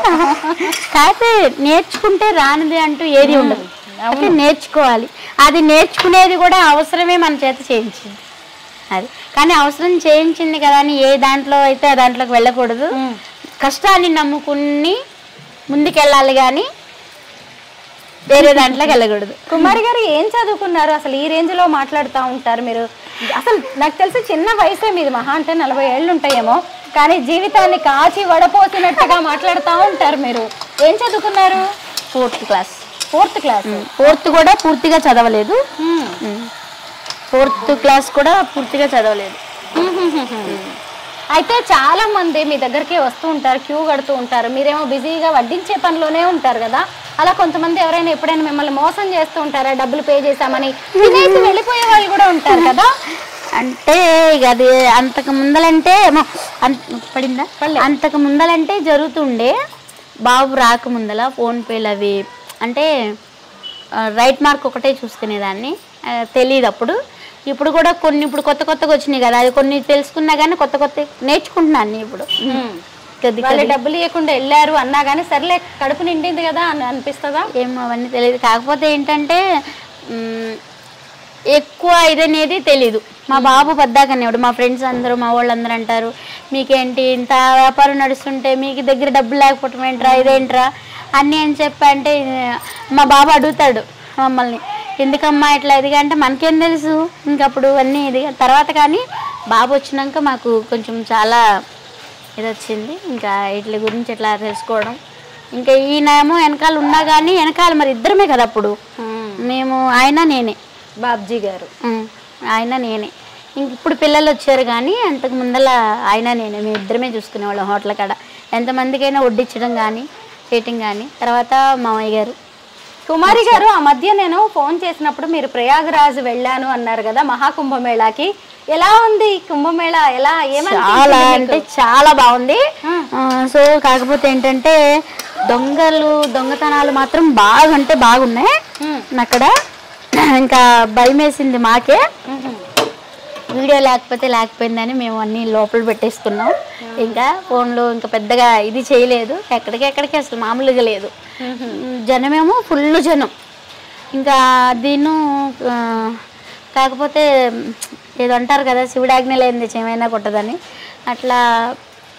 కాకపోతే నేర్చుకుంటే రానిది అంటూ ఏది ఉండదు, అంటే నేర్చుకోవాలి. అది నేర్చుకునేది కూడా అవసరమే మన చేత చేయించింది అది. కానీ అవసరం చేయించింది కదా అని ఏ దాంట్లో అయితే ఆ దాంట్లోకి వెళ్ళకూడదు. కష్టాన్ని నమ్ముకుని ముందుకెళ్ళాలి కానీ వేరే దాంట్లోకి వెళ్ళకూడదు. కుమారి గారు ఏం చదువుకున్నారు అసలు? ఈ రేంజ్ లో మాట్లాడుతూ ఉంటారు మీరు. అసలు నాకు తెలిసి చిన్న వయసే మీది, మహా అంటే 40 ఏళ్ళు ఉంటాయేమో, కానీ జీవితాన్ని కాచి వడపోసినట్టుగా మాట్లాడుతూ ఉంటారు మీరు. ఏం చదువుకున్నారు? 4th class. 4th class. 4th కూడా పూర్తిగా చదవలేదు. 4th క్లాస్ కూడా పూర్తిగా చదవలేదు. అయితే చాలా మంది మీ దగ్గరికి వస్తూ ఉంటారు, క్యూ కడుతూ ఉంటారు. మీరేమో బిజీగా వడ్డించే పనిలోనే ఉంటారు కదా. అలా కొంతమంది ఎవరైనా ఎప్పుడైనా మిమ్మల్ని మోసం చేస్తూ ఉంటారా? డబ్బులు పే చేశామని తినేసి వెళ్ళిపోయే వాళ్ళు కూడా ఉంటారు కదా. అంటే ఇక అది అంతకు ముందలంటే పడిందా, అంతకు ముందలంటే జరుగుతుండే. బాబు రాకముందల ఫోన్పేలు అవి అంటే రైట్ మార్క్ ఒకటే చూసుకునేదాన్ని, తెలియదు అప్పుడు. ఇప్పుడు కూడా కొన్ని ఇప్పుడు కొత్త కొత్తగా వచ్చినాయి కదా, అది కొన్ని తెలుసుకున్నా కానీ కొత్త కొత్త నేర్చుకుంటున్నాను ఇప్పుడు. వాళ్ళు డబ్బులు ఇవ్వకుండా వెళ్ళారు అన్నా కానీ సర్లే కడుపు నిండింది కదా అని అనిపిస్తుందా? ఏమో అవన్నీ తెలియదు. కాకపోతే ఏంటంటే ఎక్కువ ఇదనేది తెలీదు. మా బాబు పద్దాకనేవాడు. మా ఫ్రెండ్స్ అందరూ మా వాళ్ళందరూ అంటారు, మీకేంటి ఇంత వ్యాపారం నడుస్తుంటే మీకు దగ్గర డబ్బులు లేకపోవటం ఏంట్రా, ఇదేంట్రా అన్నీ అని చెప్పి అంటే మా బాబు అడుగుతాడు మమ్మల్ని, ఎందుకమ్మా ఇట్లా ఇదిగా అంటే మనకేం తెలుసు ఇంకప్పుడు అన్నీ ఇది. తర్వాత కానీ బాబు వచ్చినాక మాకు కొంచెం చాలా ఇది వచ్చింది, ఇంకా వీటి గురించి ఎట్లా తెలుసుకోవడం. ఇంకా ఈయనేమో వెనకాల ఉన్నా కానీ వెనకాల మరి ఇద్దరమే కదా అప్పుడు మేము, ఆయన నేనే, బాబ్జీ గారు ఆయన నేనే. ఇంక ఇప్పుడు పిల్లలు వచ్చారు కానీ అంతకు ముందల ఆయన నేనే, మేము ఇద్దరమే చూసుకునేవాళ్ళం. హోటల్ కాడ ఎంతమందికైనా వడ్డించడం కానీ చేయటం కానీ. తర్వాత మామయ్య గారు. కుమారి గారు, ఆ మధ్య నేను ఫోన్ చేసినప్పుడు మీరు ప్రయాగరాజ్ వెళ్ళాను అన్నారు కదా మహాకుంభమేళాకి. ఎలా ఉంది కుంభమేళా? ఎలా చాలా అంటే చాలా బాగుంది. సో కాకపోతే ఏంటంటే దొంగతనాలు మాత్రం బాగా అంటే బాగున్నాయి అక్కడ. ఇంకా భయం వేసింది మాకే. వీడియో లేకపోయిందని మేము అన్ని లోపల పెట్టేసుకున్నాం. ఇంకా ఫోన్లో ఇంకా పెద్దగా ఇది చేయలేదు. ఎక్కడికి అసలు మామూలుగా లేదు. జనమేమో ఫుల్ జనం. ఇంకా దీన్ని కాకపోతే ఏదో అంటారు కదా, శివుడు ఆజ్ఞ లేనిది ఏమైనా కొట్టదని, అట్లా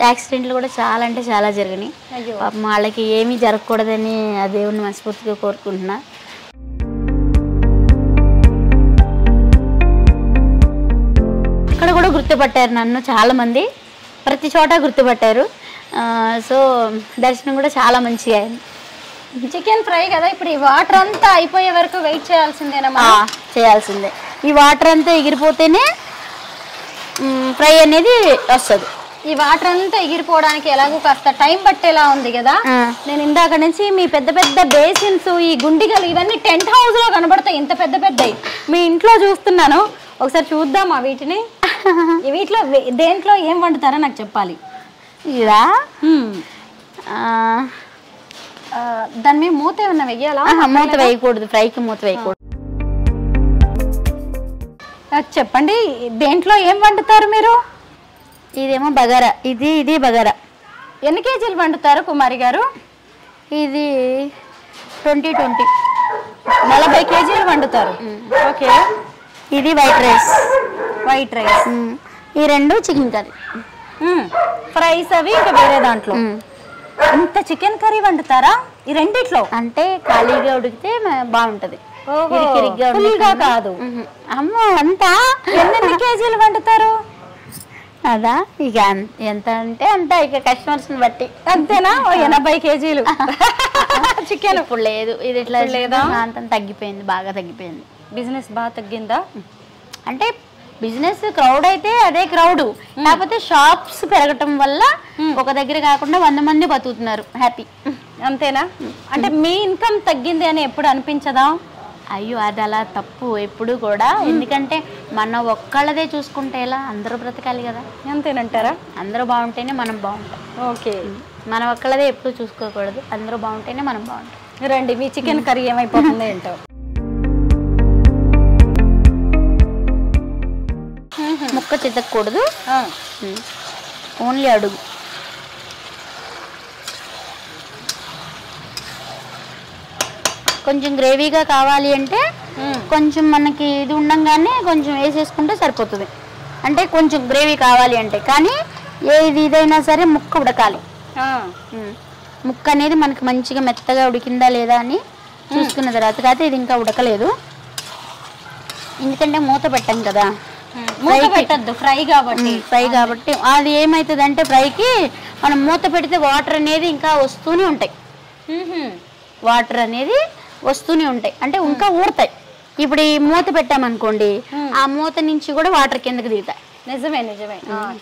యాక్సిడెంట్లు కూడా చాలా అంటే చాలా జరిగినాయి. పాపం వాళ్ళకి ఏమీ జరగకూడదని ఆ దేవుడిని మనస్ఫూర్తిగా కోరుకుంటున్నా. అక్కడ కూడా గుర్తుపట్టారు నన్ను చాలామంది, ప్రతి చోట గుర్తుపట్టారు. సో దర్శనం కూడా చాలా మంచిగా అయింది. చికెన్ ఫ్రై కదా, ఇప్పుడు ఈ వాటర్ అంతా అయిపోయే వరకు వెయిట్ చేయాల్సిందేనా? చేయాల్సిందే. ఈ వాటర్ అంతా ఎగిరిపోతేనే ఫ్రై అనేది వస్తుంది. ఈ వాటర్ అంతా ఎగిరిపోవడానికి ఎలాగో కాస్త టైం పట్టేలా ఉంది కదా. నేను ఇందాక నుంచి మీ పెద్ద పెద్ద బేసిన్స్, ఈ గుండిగలు ఇవన్నీ టెంట్ హౌస్ లో కనబడతాయి, ఇంత పెద్ద పెద్దవి. మీ ఇంట్లో చూస్తున్నాను, ఒకసారి చూద్దామా వీటిని? వీటిలో దేంట్లో ఏం వండుతారో నాకు చెప్పాలి. ఇదా దాని మీద మూత ఏమన్నా వెయ్యాలా? మూత వేయకూడదు, ఫ్రైకి మూత వేయకూడదు. చెప్పండి, దేంట్లో ఏం వండుతారు మీరు? ఇదేమో బగారా, ఇది బగారా. ఎన్ని కేజీలు వండుతారు కుమారి గారు? ఇది 20 40 కేజీలు వండుతారు. ఓకే. ఇది వైట్ రైస్. ఈ 2 చికెన్ కర్రీ. ఫ్రైస్ అవి ఇంకా వేరే దాంట్లో. ఇంత చికెన్ కర్రీ వండుతారా ఈ రెండిట్లో? అంటే ఖాళీగా ఉడికితే బాగుంటది, కాదు. అమ్మో అంతా ఎన్ని కేజీలు వండుతారు? అదా ఇక ఎంత అంటే అంత, ఇక కస్టమర్స్ బట్టి. అంతేనా? 80 కేజీలు చికెన్. ఇప్పుడు లేదు, ఇది ఇట్లా లేదా, అంత తగ్గిపోయింది, బాగా తగ్గిపోయింది. బిజినెస్ బాగా తగ్గిందా? అంటే బిజినెస్ క్రౌడ్ అయితే అదే క్రౌడ్, కాకపోతే షాప్స్ పెరగటం వల్ల ఒక దగ్గర కాకుండా 100 మంది బతుకుతున్నారు హ్యాపీ. అంతేనా? అంటే మీ ఇన్కమ్ తగ్గింది అని ఎప్పుడు అనిపించదా? అయ్యో అది అలా తప్పు ఎప్పుడు కూడా. ఎందుకంటే మన ఒక్కళ్ళదే చూసుకుంటే ఎలా, అందరూ బ్రతకాలి కదా. అంతేనంటారా? అందరూ బాగుంటేనే మనం బాగుంటాం. ఓకే, మన ఒక్కళ్ళదే ఎప్పుడు చూసుకోకూడదు, అందరూ బాగుంటేనే మనం బాగుంటాం. రండి, మీ చికెన్ కర్రీ ఏమైపోతుంది ఏంటో. ముక్క చితకూడదు, ఓన్లీ అడుగు. కొంచెం గ్రేవీగా కావాలి అంటే కొంచెం మనకి ఇది ఉండంగానే కొంచెం వేసేసుకుంటే సరిపోతుంది. అంటే కొంచెం గ్రేవీ కావాలి అంటే, కానీ ఇదైనా సరే ముక్క ఉడకాలి. ముక్క అనేది మనకి మంచిగా మెత్తగా ఉడికిందా లేదా అని చూసుకున్న తర్వాత, కాకపోతే ఇది ఇంకా ఉడకలేదు ఎందుకంటే మూత పెట్టాం కదా. మూత పెట్టద్దు, ఫ్రై కాబట్టి అది ఏమవుతుంది అంటే ఫ్రైకి మనం మూత పెడితే వాటర్ అనేది ఇంకా వస్తూనే ఉంటాయి. వాటర్ అనేది వస్తూనే ఉంటాయి అంటే ఇంకా ఊరుతాయి. ఇప్పుడు ఈ మూత పెట్టామనుకోండి, ఆ మూత నుంచి కూడా వాటర్ కిందకి దిగుతాయి. నిజమే.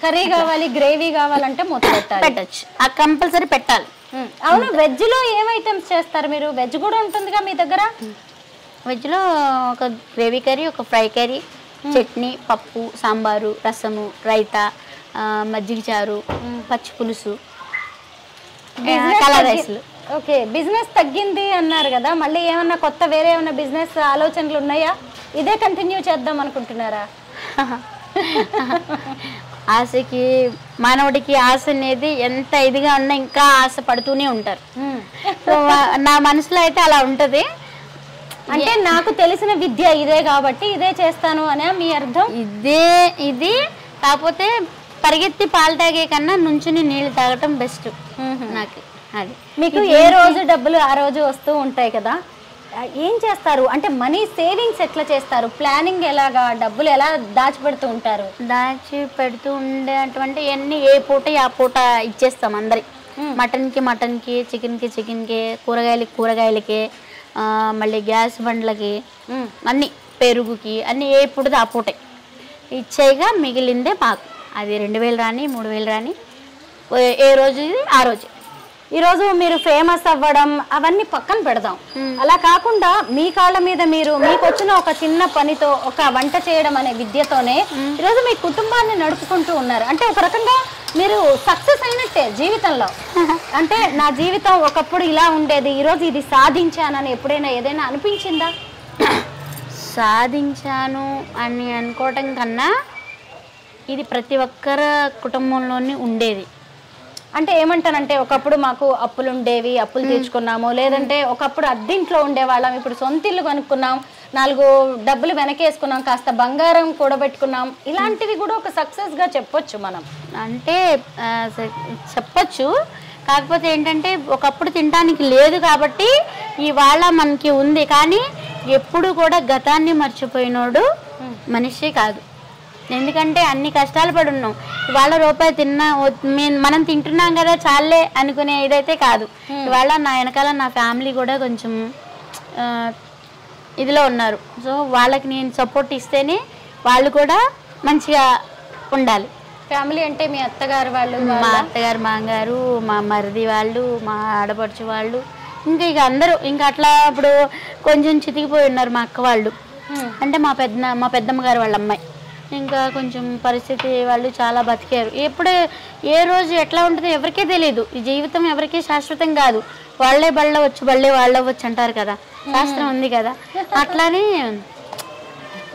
కర్రీ కావాలి, గ్రేవీ కావాలంటే మూత పెట్టచ్చు, ఆ కంపల్సరీ పెట్టాలి. అవును, వెజ్ లో ఏం ఐటమ్స్ చేస్తారు మీరు? వెజ్ కూడా ఉంటుందిగా మీ దగ్గర? వెజ్ లో ఒక గ్రేవీ కర్రీ, ఒక ఫ్రై కర్రీ, చట్నీ, పప్పు, సాంబారు, రసము, రైతా, మజ్జిగ చారు, పచ్చి పులుసు, కలర్ రైస్లు. ఓకే, బిజినెస్ తగ్గింది అన్నారు కదా, మళ్ళీ ఏమన్నా కొత్త వేరే ఏమన్నా బిజినెస్ ఆలోచనలు ఉన్నాయా? ఇదే కంటిన్యూ చేద్దాం అనుకుంటున్నారా? ఆశకి మానవుడికి ఆశ అనేది ఎంత ఇదిగా ఉన్నా ఇంకా ఆశ పడుతూనే ఉంటారు. నా మనసులో అయితే అలా ఉంటది. అంటే నాకు తెలిసిన విద్య ఇదే కాబట్టి ఇదే చేస్తాను అనే మీ అర్థం? ఇది కాకపోతే పరిగెత్తి పాలు తాగే కన్నా నుంచుని నీళ్లు తాగటం బెస్ట్ నాకు. అది మీకు ఏ రోజు డబ్బులు ఆ రోజు వస్తూ ఉంటాయి కదా, ఏం చేస్తారు? అంటే మనీ సేవింగ్స్ ఎట్లా చేస్తారు? ప్లానింగ్ ఎలాగా? డబ్బులు ఎలా దాచిపెడుతూ ఉంటారు? దాచిపెడుతూ ఉండేటువంటి అన్ని ఏ పూట ఆ పూట ఇచ్చేస్తాం అందరి. మటన్కి చికెన్కి, కూరగాయలకి, మళ్ళీ గ్యాస్ బండ్లకి, అన్ని పెరుగుకి, అన్ని ఏ పూటది ఆ పూట ఇచ్చేయగా మిగిలిందే మాకు. అది 2000 రాని 3000 రాని ఏ రోజు ఆ రోజు. ఈరోజు మీరు ఫేమస్ అవ్వడం అవన్నీ పక్కన పెడదాం. అలా కాకుండా మీ కాళ్ళ మీద మీరు, మీకు వచ్చిన ఒక చిన్న పనితో, ఒక వంట చేయడం అనే విద్యతోనే ఈరోజు మీ కుటుంబాన్ని నడుపుకుంటూ ఉన్నారు. అంటే ఒక రకంగా మీరు సక్సెస్ అయినట్టే జీవితంలో. అంటే నా జీవితం ఒకప్పుడు ఇలా ఉండేది, ఈరోజు ఇది సాధించానని ఎప్పుడైనా ఏదైనా అనిపించిందా? సాధించాను అని అనుకోవటం కన్నా ఇది ప్రతి ఒక్కరి కుటుంబంలోని ఉండేది. అంటే ఏమంటానంటే, ఒకప్పుడు మాకు అప్పులు ఉండేవి, అప్పులు తీర్చుకున్నాము, లేదంటే ఒకప్పుడు అద్దెంట్లో ఉండేవాళ్ళం, ఇప్పుడు సొంత ఇల్లు కొనుక్కున్నాం, 4 డబ్బులు వెనకేసుకున్నాం, కాస్త బంగారం కూడబెట్టుకున్నాం. ఇలాంటివి కూడా ఒక సక్సెస్గా చెప్పొచ్చు మనం. అంటే చెప్పచ్చు, కాకపోతే ఏంటంటే ఒకప్పుడు తినడానికి లేదు కాబట్టి ఇవాళ మనకి ఉంది. కానీ ఎప్పుడు కూడా గతాన్ని మర్చిపోయినోడు మనిషి కాదు. ఎందుకంటే అన్ని కష్టాలు పడి ఉన్నాం. ఇవాళ రూపాయి తిన్నా మనం తింటున్నాం కదా చాలే అనుకునే ఇదైతే కాదు. ఇవాళ నా వెనకాల నా ఫ్యామిలీ కూడా కొంచెం ఇదిలో ఉన్నారు. సో వాళ్ళకి నేను సపోర్ట్ ఇస్తేనే వాళ్ళు కూడా మంచిగా ఉండాలి. ఫ్యామిలీ అంటే మీ అత్తగారు వాళ్ళు, మా అత్తగారు, మామగారు, మా మరిది వాళ్ళు, మా ఆడపడుచు వాళ్ళు, ఇంకా అందరూ ఇంకా అట్లా ఇప్పుడు కొంచెం చితికిపోయి ఉన్నారు మా అక్క వాళ్ళు. అంటే మా పెద్దమ్మ గారు వాళ్ళ అమ్మాయి. ఇంకా కొంచెం పరిస్థితి వాళ్ళు చాలా బతికారు. ఎప్పుడు ఏ రోజు ఎట్లా ఉంటుందో ఎవరికే తెలియదు. ఈ జీవితం ఎవరికీ శాశ్వతం కాదు. వాళ్ళే బళ్ళవచ్చు, వాళ్ళవచ్చు అంటారు కదా, శాస్త్రం ఉంది కదా. అట్లానే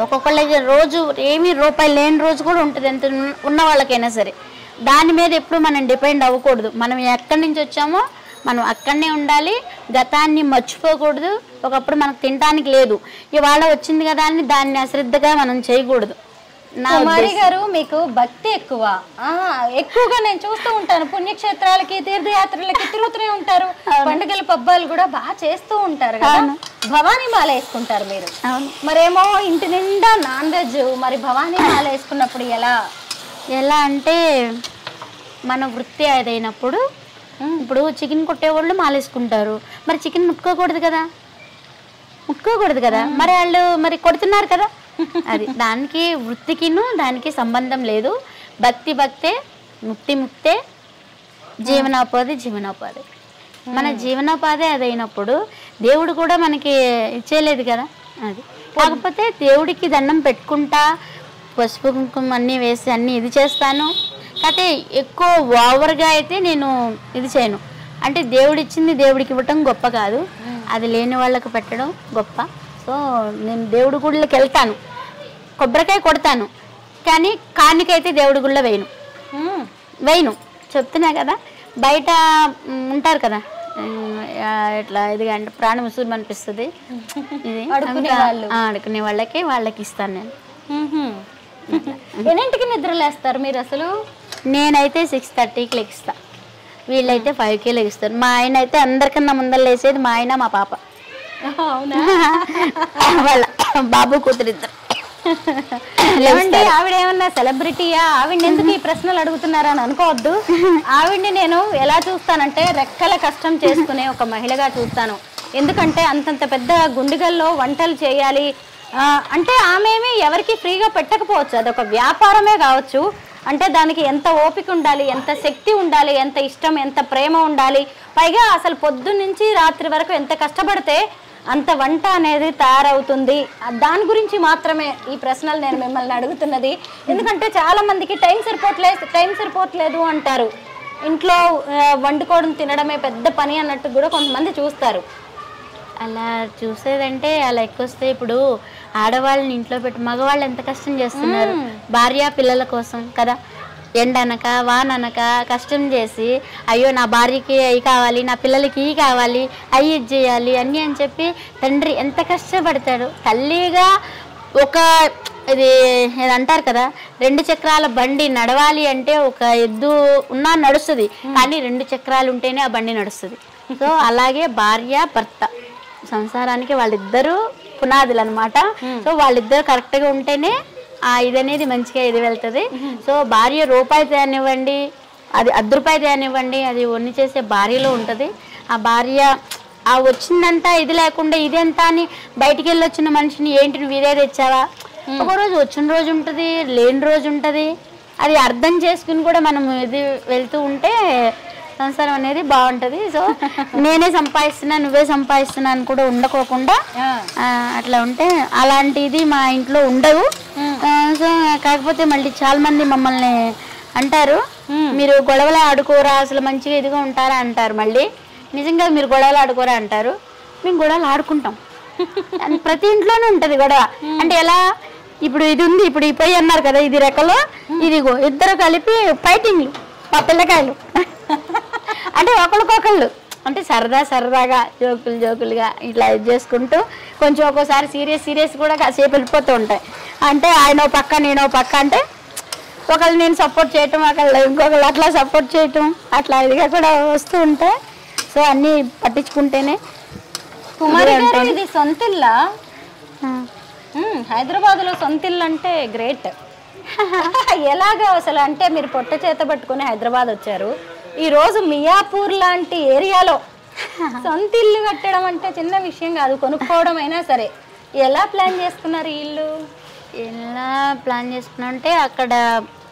ఒక్కొక్కళ్ళకి రోజు ఏమీ రూపాయి లేని రోజు కూడా ఉంటుంది, ఎంత ఉన్న వాళ్ళకైనా సరే. దాని మీద ఎప్పుడు మనం డిపెండ్ అవ్వకూడదు. మనం ఎక్కడి నుంచి వచ్చామో మనం అక్కడనే ఉండాలి. గతాన్ని మర్చిపోకూడదు. ఒకప్పుడు మనకు తినడానికి లేదు, ఇవాళ వచ్చింది కదా అని దాన్ని అశ్రద్ధగా మనం చేయకూడదు. కుమారి గారు, మీకు భక్తి ఎక్కువగా నేను చూస్తూ ఉంటాను. పుణ్యక్షేత్రాలకి, తీర్థయాత్రలకి తిరుగుతూనే ఉంటారు. పండుగల పబ్బాలు కూడా బాగా చేస్తూ ఉంటారు కదా. భవానీ మాల వేసుకుంటారు మీరు, మరేమో ఇంటి నిండా నాన్ వెజ్. మరి భవానీ మాల వేసుకున్నప్పుడు ఎలా అంటే మన వృత్తి అదైనప్పుడు, ఇప్పుడు చికెన్ కొట్టేవాళ్ళు మాలేసుకుంటారు, మరి చికెన్ ముట్టుకోకూడదు కదా. మరి వాళ్ళు మరి కొడుతున్నారు కదా, అది దానికి వృత్తికిను దానికి సంబంధం లేదు. భక్తి భక్తే, ముక్తి ముక్తే, జీవనోపాధి జీవనోపాధి. మన జీవనోపాధి అదైనప్పుడు దేవుడు కూడా మనకి ఇచ్చేయలేదు కదా. అది కాకపోతే దేవుడికి దండం పెట్టుకుంటా, పసుపు కుంకుమ అన్నీ వేసి అన్నీ ఇది చేస్తాను. కాకపోతే ఎక్కువ ఓవర్గా అయితే నేను ఇది చేయను. అంటే దేవుడు ఇచ్చింది దేవుడికి ఇవ్వటం గొప్ప కాదు, అది లేని వాళ్ళకి పెట్టడం గొప్ప. సో నేను దేవుడి గుళ్ళకి వెళ్తాను, కొబ్బరికాయ కొడతాను, కానీ కానికైతే దేవుడి గుళ్ళ వేయను చెప్తున్నా కదా. బయట ఉంటారు కదా ఇట్లా ఇది అంటే ప్రాణం ఉసురు అనిపిస్తుంది, ఇది అడుకునే వాళ్ళకి ఇస్తాను నేను. ఎన్నింటికి నిద్రలేస్తారు మీరు అసలు? నేనైతే 6:30కి లెగిస్తా, వీళ్ళైతే 5కి లెగిస్తారు. మా ఆయన అయితే అందరికన్నా ముందర లేసేది మా ఆయన మా పాప. అవునా? వాళ్ళ బాబు కూతురిద్దరు. ఏమండి ఆవిడ ఏమన్నా సెలబ్రిటీయా? ఆవిడ ఎందుకు ఈ ప్రశ్నలు అడుగుతున్నారా అని అనుకోవద్దు. ఆవిడ్ని నేను ఎలా చూస్తానంటే రెక్కల కష్టం చేసుకునే ఒక మహిళగా చూస్తాను. ఎందుకంటే అంతంత పెద్ద గుండిగల్లో వంటలు చేయాలి అంటే ఆమెమి ఎవరికి ఫ్రీగా పెట్టకపోవచ్చు, అదొక వ్యాపారమే కావచ్చు. అంటే దానికి ఎంత ఓపిక ఉండాలి, ఎంత శక్తి ఉండాలి, ఎంత ఇష్టం, ఎంత ప్రేమ ఉండాలి. పైగా అసలు పొద్దున్న నుంచి రాత్రి వరకు ఎంత కష్టపడితే అంత వంట అనేది తయారవుతుంది. దాని గురించి మాత్రమే ఈ ప్రశ్నలు నేను మిమ్మల్ని అడుగుతున్నది. ఎందుకంటే చాలా మందికి టైం సరిపోవట్లేదు అంటారు. ఇంట్లో వండుకోవడం తినడమే పెద్ద పని అన్నట్టు కూడా కొంతమంది చూస్తారు. అలా చూసేదంటే అలా ఎక్కువస్తే ఇప్పుడు ఆడవాళ్ళని ఇంట్లో పెట్టి మగవాళ్ళు ఎంత కష్టం చేస్తున్నారు భార్య పిల్లల కోసం కదా. ఎండనక వాననక కష్టం చేసి అయ్యో నా భార్యకి అవి కావాలి, నా పిల్లలకి ఇవి కావాలి, అవి ఇది చేయాలి అన్నీ అని చెప్పి తండ్రి ఎంత కష్టపడతాడు. తల్లిగా ఒక ఇది అంటారు కదా, 2 చక్రాల బండి నడవాలి అంటే ఒక ఎద్దు ఉన్నా నడుస్తుంది, కానీ 2 చక్రాలు ఉంటేనే ఆ బండి నడుస్తుంది. సో అలాగే భార్య భర్త సంసారానికి వాళ్ళిద్దరూ పునాదులు అనమాట. సో వాళ్ళిద్దరు కరెక్ట్గా ఉంటేనే ఇది అనేది మంచిగా ఇది వెళ్తుంది. సో భార్య రూపాయి తేనివ్వండి, అది 10 రూపాయలు తేనివ్వండి, అది ఒన్ని చేసే భార్యలో ఉంటుంది. ఆ భార్య ఆ వచ్చిందంతా ఇది లేకుండా ఇదెంత అని బయటికి వెళ్ళి వచ్చిన మనిషిని ఏంటి నువ్వు ఇదే తెచ్చావా, ఒకరోజు వచ్చిన రోజు ఉంటుంది, లేని రోజు ఉంటుంది. అది అర్థం చేసుకుని కూడా మనం ఇది వెళ్తూ ఉంటే సంసారం అనేది బాగుంటుంది. సో నేనే సంపాదిస్తున్నా నువ్వే సంపాదిస్తున్నా అని కూడా ఉండకోకుండా అట్లా ఉంటే అలాంటిది మా ఇంట్లో ఉండవు. సో కాకపోతే మళ్ళీ చాలా మంది మమ్మల్ని అంటారు, మీరు గొడవలు ఆడుకోరా అసలు మంచిగా ఇదిగా ఉంటారా అంటారు. మళ్ళీ నిజంగా మీరు గొడవలు ఆడుకోరా అంటారు. మేము గొడవలు ఆడుకుంటాం, ప్రతి ఇంట్లోనే ఉంటుంది గొడవ. అంటే ఎలా, ఇప్పుడు ఇది ఉంది, ఇప్పుడు ఈ పొయ్యి అన్నారు కదా, ఇది రెక్కలో ఇదిగో ఇద్దరు కలిపి ఫైటింగ్లు పిల్లకాయలు అంటే ఒకరికొకళ్ళు అంటే సరదాగా జోకులుగా ఇట్లా ఇది చేసుకుంటూ కొంచెం ఒక్కోసారి సీరియస్ కూడా కాసేపు వెళ్ళిపోతూ ఉంటాయి. అంటే ఆయన పక్క నేను పక్క అంటే ఒకళ్ళు నేను సపోర్ట్ చేయటం, ఒకళ్ళు ఇంకొకళ్ళు అట్లా సపోర్ట్ చేయటం, అట్లా ఇదిగా కూడా వస్తూ ఉంటాయి. సో అన్నీ పట్టించుకుంటేనే. కుమారి గారు ఇది సొంతిల్లా? హైదరాబాద్లో సొంతిల్లు అంటే గ్రేట్. ఎలాగా అసలు? అంటే మీరు పొట్ట చేత పట్టుకుని హైదరాబాద్ వచ్చారు, ఈ రోజు మియాపూర్ లాంటి ఏరియాలో సొంత ఇల్లు కట్టడం అంటే చిన్న విషయం కాదు, కొనుక్కోవడం అయినా సరే. ఎలా ప్లాన్ చేసుకున్నారు ఈ ఇల్లు? ఎలా ప్లాన్ చేసుకున్నాం అంటే అక్కడ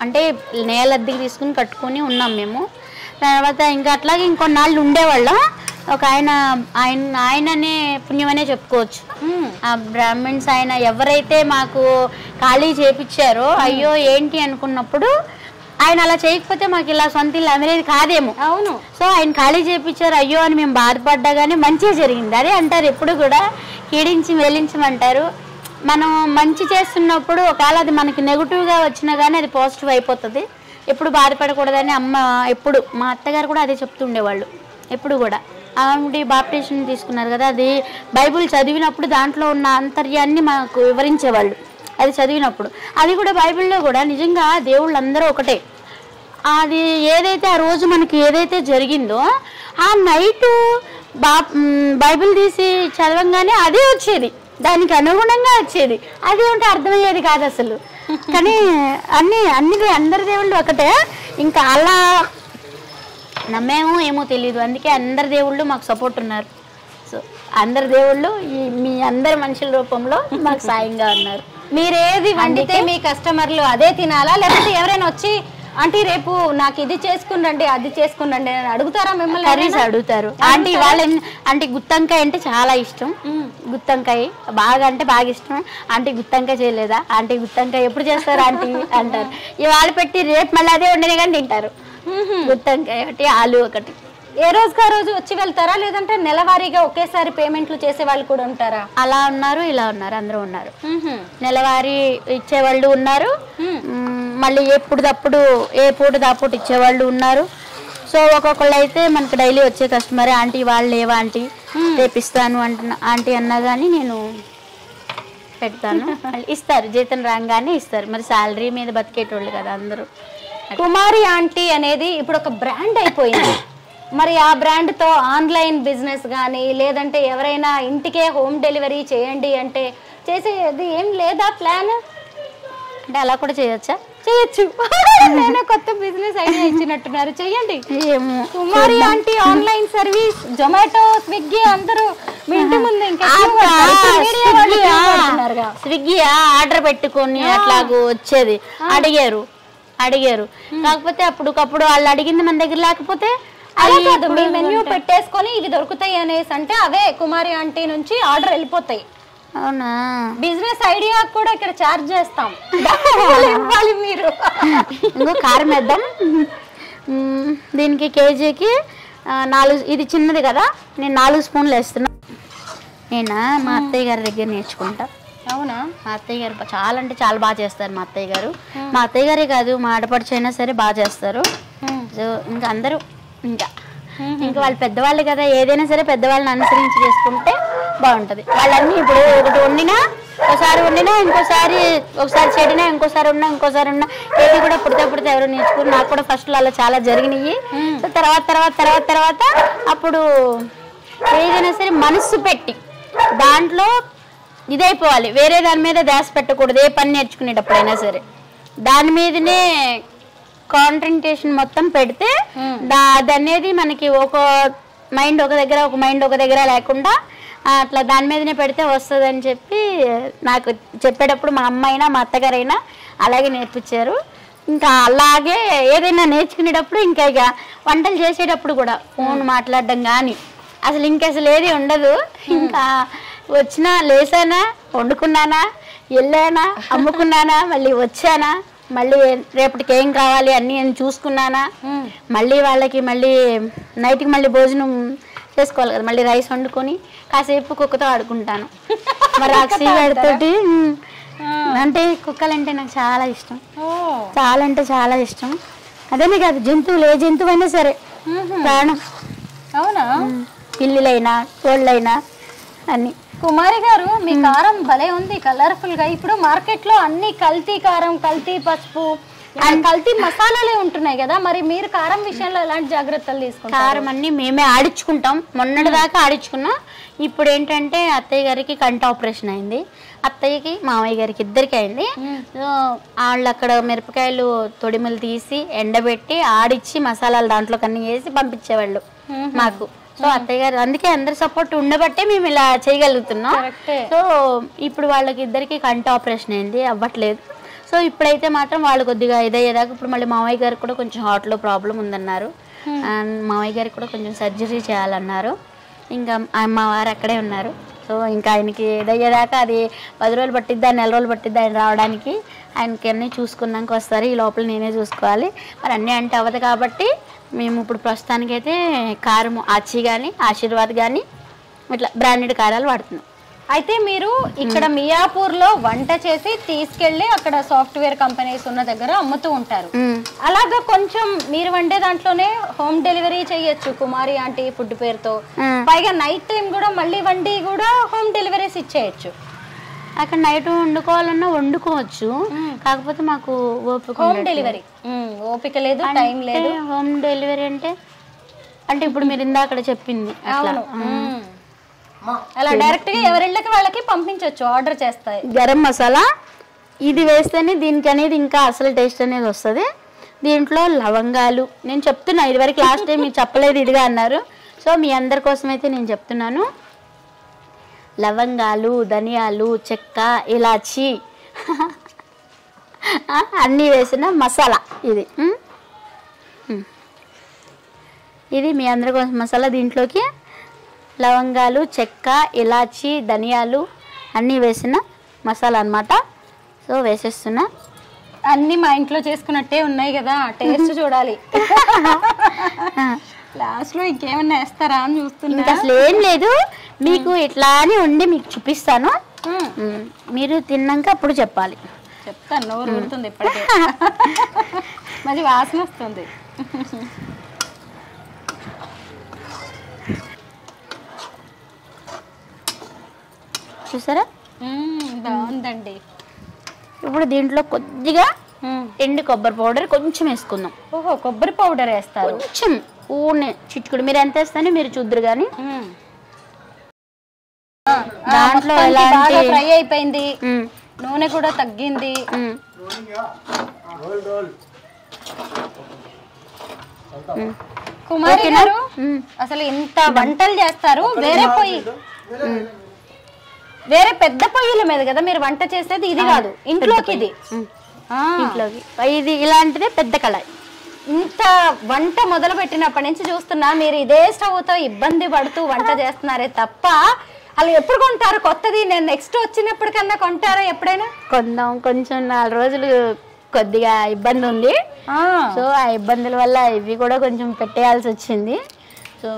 అంటే నేల అద్దెకి తీసుకుని కట్టుకొని ఉన్నాం మేము. తర్వాత ఇంకా అట్లాగే ఇంకొన్నాళ్ళు ఉండేవాళ్ళం. ఒక ఆయననే పుణ్యమనే చెప్పుకోవచ్చు. ఆ బ్రాహ్మణ్స్ ఆయన ఎవరైతే మాకు ఖాళీ చేపించారో అయ్యో ఏంటి అనుకున్నప్పుడు ఆయన అలా చేయకపోతే మాకు ఇలా సొంత ఇల్లు అమరేది కాదేమో. అవును. సో ఆయన ఖాళీ చేయించారు అయ్యో అని మేము బాధపడ్డా కానీ మంచిగా జరిగింది. అదే అంటారు ఎప్పుడు కూడా కీడించి మేలించమంటారు. మనం మంచి చేస్తున్నప్పుడు ఒకవేళ అది మనకి నెగిటివ్గా వచ్చినా కానీ అది పాజిటివ్ అయిపోతుంది. ఎప్పుడు బాధపడకూడదని అమ్మ ఎప్పుడు, మా అత్తగారు కూడా అదే చెప్తుండేవాళ్ళు ఎప్పుడు కూడా. ఆవిడ బాప్టిజం తీసుకున్నారు కదా, అది బైబుల్ చదివినప్పుడు దాంట్లో ఉన్న ఆంతర్యాన్ని మాకు వివరించేవాళ్ళు. అది చదివినప్పుడు అది కూడా బైబిల్లో కూడా నిజంగా దేవుళ్ళు అందరూ ఒకటే. అది ఏదైతే ఆ రోజు మనకి ఏదైతే జరిగిందో ఆ నైటు బైబిల్ తీసి చదవంగానే అదే వచ్చేది, దానికి అనుగుణంగా వచ్చేది. అదేంటే అర్థమయ్యేది కాదు అసలు. కానీ అందరి దేవుళ్ళు ఒకటే. ఇంకా అలా నమ్మేమో ఏమో తెలియదు, అందుకే అందరి దేవుళ్ళు మాకు సపోర్ట్ ఉన్నారు. సో అందరి దేవుళ్ళు మీ అందరి మనుషుల రూపంలో మాకు సాయంగా ఉన్నారు. మీరేది వండితే మీ కస్టమర్లు అదే తినాలా, లేకపోతే ఎవరైనా వచ్చి ఆంటీ రేపు నాకు ఇది చేసుకునండి అది చేసుకునండి అని అడుగుతారా మిమ్మల్ని? కర్రీస్ అడుగుతారు. ఆంటీ వాళ్ళ ఆంటీ గుత్తంకాయ అంటే చాలా ఇష్టం, గుత్తంకాయ బాగా అంటే బాగా ఇష్టం. ఆంటీ గుత్తంకాయ చేయలేదా, ఆంటీ గుత్తంకాయ ఎప్పుడు చేస్తారు ఆంటీ అంటారు. ఇవాళ పెట్టి రేపు మళ్ళీ అదే వండిన కానీ తింటారు. గుత్తంకాయ ఒకటి, ఆలు ఒకటి. ఏ రోజుకి ఆ రోజు వచ్చి వెళ్తారా, లేదంటే నెలవారీగా ఒకేసారి పేమెంట్లు చేసే వాళ్ళు కూడా ఉంటారా? అలా ఉన్నారు, ఇలా ఉన్నారు, అందరూ ఉన్నారు. నెలవారీ ఇచ్చేవాళ్ళు ఉన్నారు, మళ్ళీ ఎప్పుడుదప్పుడు ఏ పూట దాపూట ఇచ్చేవాళ్ళు ఉన్నారు. సో ఒక్కొక్కళ్ళు అయితే మనకు డైలీ వచ్చే కస్టమరే ఆంటీ వాళ్ళు లేవా ఆంటీ రేపిస్తాను అంటున్నా ఆంటీ అన్నా కానీ నేను పెడతాను. ఇస్తారు, జీతం రాగానే ఇస్తారు. మరి శాలరీ మీద బతికేటోళ్ళు కదా అందరూ. కుమారి ఆంటీ అనేది ఇప్పుడు ఒక బ్రాండ్ అయిపోయింది. మరి ఆ బ్రాండ్తో ఆన్లైన్ బిజినెస్ కానీ, లేదంటే ఎవరైనా ఇంటికే హోమ్ డెలివరీ చేయండి అంటే చేసేది ఏం లేదా ప్లాన్? అంటే అలా కూడా చేయొచ్చా? చేయొచ్చు. నేను కొత్త బిజినెస్ ఐడియా ఇచ్చినట్టున్నారు, చెయ్యండి. Kumari aunty online service, Zomato, Swiggy అందరూ మీ ఇంటి ముందు స్విగ్గీ ఆర్డర్ పెట్టుకొని అట్లాగూ వచ్చేది. అడిగారు కాకపోతే అప్పటికప్పుడు వాళ్ళు అడిగింది మన దగ్గర లేకపోతే అలా కాదు, మీ మెన్యూ పెట్టేసుకొని ఇవి దొరుకుతాయి అనేసి అంటే అవే కుమారి ఆంటీ నుంచి ఆర్డర్ వెళ్ళిపోతాయి. అవునా? బిజినెస్ ఐడియా కూడా ఇక్కడ చార్జ్ చేస్తాం. ఇవ్వాలి మీరు. ఇంకో కారం వేద్దాం. దీనికి కేజీకి 4, ఇది చిన్నది కదా, నేను 4 స్పూన్లు వేస్తున్నా. నేను మా అత్తయ్య గారి దగ్గర నేర్చుకుంటా. అవునా? మా అత్తయ్య గారు చాలా అంటే చాలా బాగా చేస్తారు. మా అత్తయ్య గారు, మా అత్తయ్య గారే కాదు మా ఆడపడుచు అయినా సరే బాగా చేస్తారు. సో ఇంకా అందరూ ఇంకా వాళ్ళు పెద్దవాళ్ళు కదా, ఏదైనా సరే పెద్దవాళ్ళని అనుసరించి చేసుకుంటే బాగుంటుంది. వాళ్ళన్నీ ఇప్పుడు ఒకటి వండినా ఒకసారి చెడినా ఇంకోసారి ఉన్నా ఏది కూడా పుడితే ఎవరు నేర్చుకుని, నాకు కూడా ఫస్ట్లో అలా చాలా జరిగినాయి. సో తర్వాత అప్పుడు ఏదైనా సరే మనస్సు పెట్టి దాంట్లో ఇదైపోవాలి, వేరే దాని మీద ధ్యాస పెట్టకూడదు. ఏ పని నేర్చుకునేటప్పుడైనా సరే దాని మీదనే కాన్సంట్రేషన్ మొత్తం పెడితే అది అనేది మనకి ఒక మైండ్ ఒక దగ్గర లేకుండా అట్లా దాని మీదనే పెడితే వస్తుంది అని చెప్పి నాకు చెప్పేటప్పుడు మా అమ్మ అయినా మా అత్తగారైనా అలాగే నేర్పించారు. ఇంకా అలాగే ఏదైనా నేర్చుకునేటప్పుడు ఇంకా ఇక వంటలు చేసేటప్పుడు కూడా ఫోన్ మాట్లాడడం కానీ అసలు ఏది ఉండదు. ఇంకా వచ్చినా లేసానా, వండుకున్నానా, వెళ్ళానా, అమ్ముకున్నానా, మళ్ళీ వచ్చానా, మళ్ళీ రేపటికి ఏం కావాలి అన్నీ నేను చూసుకున్నానా, మళ్ళీ వాళ్ళకి మళ్ళీ నైట్కి మళ్ళీ భోజనం చేసుకోవాలి కదా, మళ్ళీ రైస్ వండుకొని కాసేపు కుక్కతో ఆడుకుంటాను. మరి తోటి. అంటే కుక్కలంటే నాకు చాలా ఇష్టం, చాలా అంటే చాలా ఇష్టం. అదేనే కాదు, జంతువులు ఏ జంతువు అయినా సరే ప్రాణం. అవునా? పిల్లులైనా కోళ్ళైనా అన్ని. కుమారి గారు, మీ కారం భలే ఉంది, కలర్ఫుల్ గా. ఇప్పుడు మార్కెట్ లో అన్ని కల్తీ కారం, కల్తీ పసుపు, కల్తీ మసాలాలే ఉంటున్నాయి కదా, మరి మీరు కారం విషయంలో ఎలాంటి జాగ్రత్తలు తీసుకుంటారు? కారం అన్ని మేమే ఆడించుకుంటాం, మొన్నటి దాకా ఆడించుకున్నాం. ఇప్పుడు ఏంటంటే అత్తయ్య గారికి కంటి ఆపరేషన్ అయింది, అత్తయ్యకి మామయ్య గారికి ఇద్దరికి అయింది. సో వాళ్ళు అక్కడ మిరపకాయలు తొడిమలు తీసి ఎండబెట్టి ఆడిచ్చి మసాలాలు దాంట్లో కన్నీ వేసి పంపించేవాళ్ళు మాకు. సో అత్తయ్య గారు అందుకే అందరి సపోర్ట్ ఉండబట్టే మేము ఇలా చేయగలుగుతున్నాం. సో ఇప్పుడు వాళ్ళకి ఇద్దరికి కంటి ఆపరేషన్ అయింది, అవ్వట్లేదు. సో ఇప్పుడైతే మాత్రం వాళ్ళు కొద్దిగా ఇదయ్యేదాకా ఇప్పుడు మళ్ళీ మామయ్య గారికి కూడా కొంచెం హార్ట్లో ప్రాబ్లం ఉందన్నారు, అండ్ మామయ్య గారికి కూడా కొంచెం సర్జరీ చేయాలన్నారు. ఇంకా మా వారు అక్కడే ఉన్నారు. సో ఇంకా ఆయనకి ఇదయ్యేదాకా అది 10 రోజులు పట్టిద్దా, 1 నెల రోజులు పట్టిద్దా ఆయన రావడానికి. ఆయనకి అన్నీ చూసుకున్నాక వస్తారు, ఈ లోపల నేనే చూసుకోవాలి. మరి అన్నీ అంటే అవ్వదు కాబట్టి మేము ఇప్పుడు ప్రస్తుతానికైతే కారం ఆచి కానీ ఆశీర్వాద్ కానీ ఇట్లా బ్రాండెడ్ కారాలు వాడుతున్నాం. అయితే మీరు ఇక్కడ మియాపూర్లో వంట చేసి తీసుకెళ్లి అక్కడ సాఫ్ట్వేర్ కంపెనీస్ ఉన్న దగ్గర అమ్ముతూ ఉంటారు. అలాగా కొంచెం మీరు వండే దాంట్లోనే హోమ్ డెలివరీ చేయొచ్చు కుమారి ఆంటీ ఫుడ్ పేరుతో. పైగా నైట్ టైం కూడా మళ్ళీ వండి కూడా హోమ్ డెలివరీస్ ఇచ్చేయచ్చు. అక్కడ నైట్ వండుకోవాలన్నా వండుకోవచ్చు, కాకపోతే మాకు ఓపిక, హోమ్ డెలివరీ ఓపిక లేదు, టైం లేదు. హోమ్ డెలివరీ అంటే ఇప్పుడు మీరు ఇందాక చెప్పింది అలా డైరెక్ట్ గా ఎవరిళ్ళకి వాళ్ళకి పంపించవచ్చు, ఆర్డర్ చేస్తాయి. గరం మసాలా ఇది వేస్తేనే దీనికి అనేది ఇంకా అసలు టేస్ట్ అనేది వస్తుంది. దీంట్లో లవంగాలు నేను చెప్తున్నా, ఇదివరకు లాస్ట్ టైం మీరు చెప్పలేదు ఇదిగా అన్నారు. సో మీ అందరి కోసం అయితే నేను చెప్తున్నాను, లవంగాలు, ధనియాలు, చెక్క, ఇలాచి, అన్నీ వేసిన మసాలా ఇది. ఇది మీ అందరి కోసం మసాలా. దీంట్లోకి లవంగాలు, చెక్క, ఇలాచి, ధనియాలు అన్నీ వేసిన మసాలా అన్నమాట. సో వేసేస్తున్నా. అన్ని మా ఇంట్లో చేసుకున్నట్టే ఉన్నాయి కదా, టేస్ట్ చూడాలి. లాస్ట్ లో ఇంకేమన్నా వేస్తారా అని చూస్తున్నా. ఇంకా అసలు ఏం లేదు, మీకు ఇట్లానే ఉండి మీకు చూపిస్తాను. మీరు తిన్నాక అప్పుడు చెప్పాలి. చెప్తాను, నోరు ఊరుతుంది ఇప్పటికే. మంచి వాసన వస్తుంది. చూసారా బాగుందండి. ఇప్పుడు దీంట్లో కొద్దిగా ఎండు కొబ్బరి పౌడర్ కొంచెం వేసుకుందాం. ఓహో, కొబ్బరి పౌడర్ వేస్తారు కొంచెం, ఊనే చిట్టుకుడు. మీరు ఎంత వేస్తానో మీరు చూద్దరు కానీ. దాంట్లో బాగా ఫ్రై అయిపోయింది, నూనె కూడా తగ్గింది. కుమారి గారు అసలు ఇంత వంటలు చేస్తారు, వేరే పెద్ద పొయ్యిల మీద కదా మీరు వంట చేసేది, ఇది కాదు ఇంట్లోకి. ఇది ఇలాంటిదే పెద్ద కళాయి. ఇంత వంట మొదలు పెట్టినప్పటి నుంచి చూస్తున్నా మీరు ఇదే స్టవ్తో ఇబ్బంది పడుతూ వంట చేస్తున్నారే తప్ప అలా ఎప్పుడు కొంటారు కొత్తది? నేను నెక్స్ట్ వచ్చినప్పటికన్నా కొంటారా ఎప్పుడైనా? కొందాం, కొంచెం 4 రోజులు కొద్దిగా ఇబ్బంది ఉంది. సో ఆ ఇబ్బందుల వల్ల ఇవి కూడా కొంచెం పెట్టేయాల్సి వచ్చింది. సో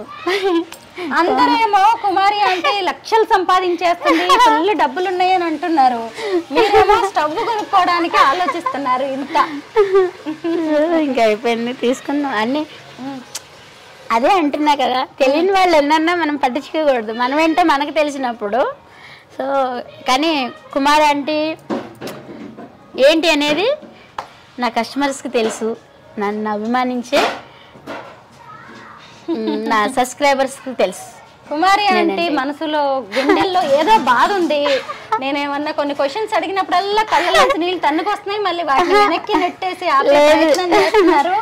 అందరేమో కుమారి అంటే లక్షలు సంపాదించేస్తుంది, ఫుల్ డబ్బులు ఉన్నాయని అంటున్నారు. మీరేమో స్టవ్ కొనుక్కోవడానికి ఆలోచిస్తున్నారు. ఇంత ఇంకా అయిపోయింది, తీసుకుందాం అన్ని. అదే అంటున్నా కదా, తెలియని వాళ్ళు ఎన్నన్నా మనం పట్టించుకోకూడదు, మనం ఏంటో మనకు తెలిసినప్పుడు. సో కానీ కుమారి అంటే ఏంటి అనేది నా కస్టమర్స్కి తెలుసు, నన్ను అభిమానించే నా సబ్స్క్రైబర్స్కి తెలుసు. కుమారి అంటే మనసులో గుండెల్లో ఏదో బాధ ఉంది. నేనేమన్నా కొన్ని క్వశ్చన్స్ అడిగినప్పుడల్లా కళ్ళలోంచి నీళ్ళు తన్నుకొస్తున్నాయి, మళ్ళీ వాటిని వెనక్కి నెట్టేసి ప్రయత్నం చేస్తున్నారు.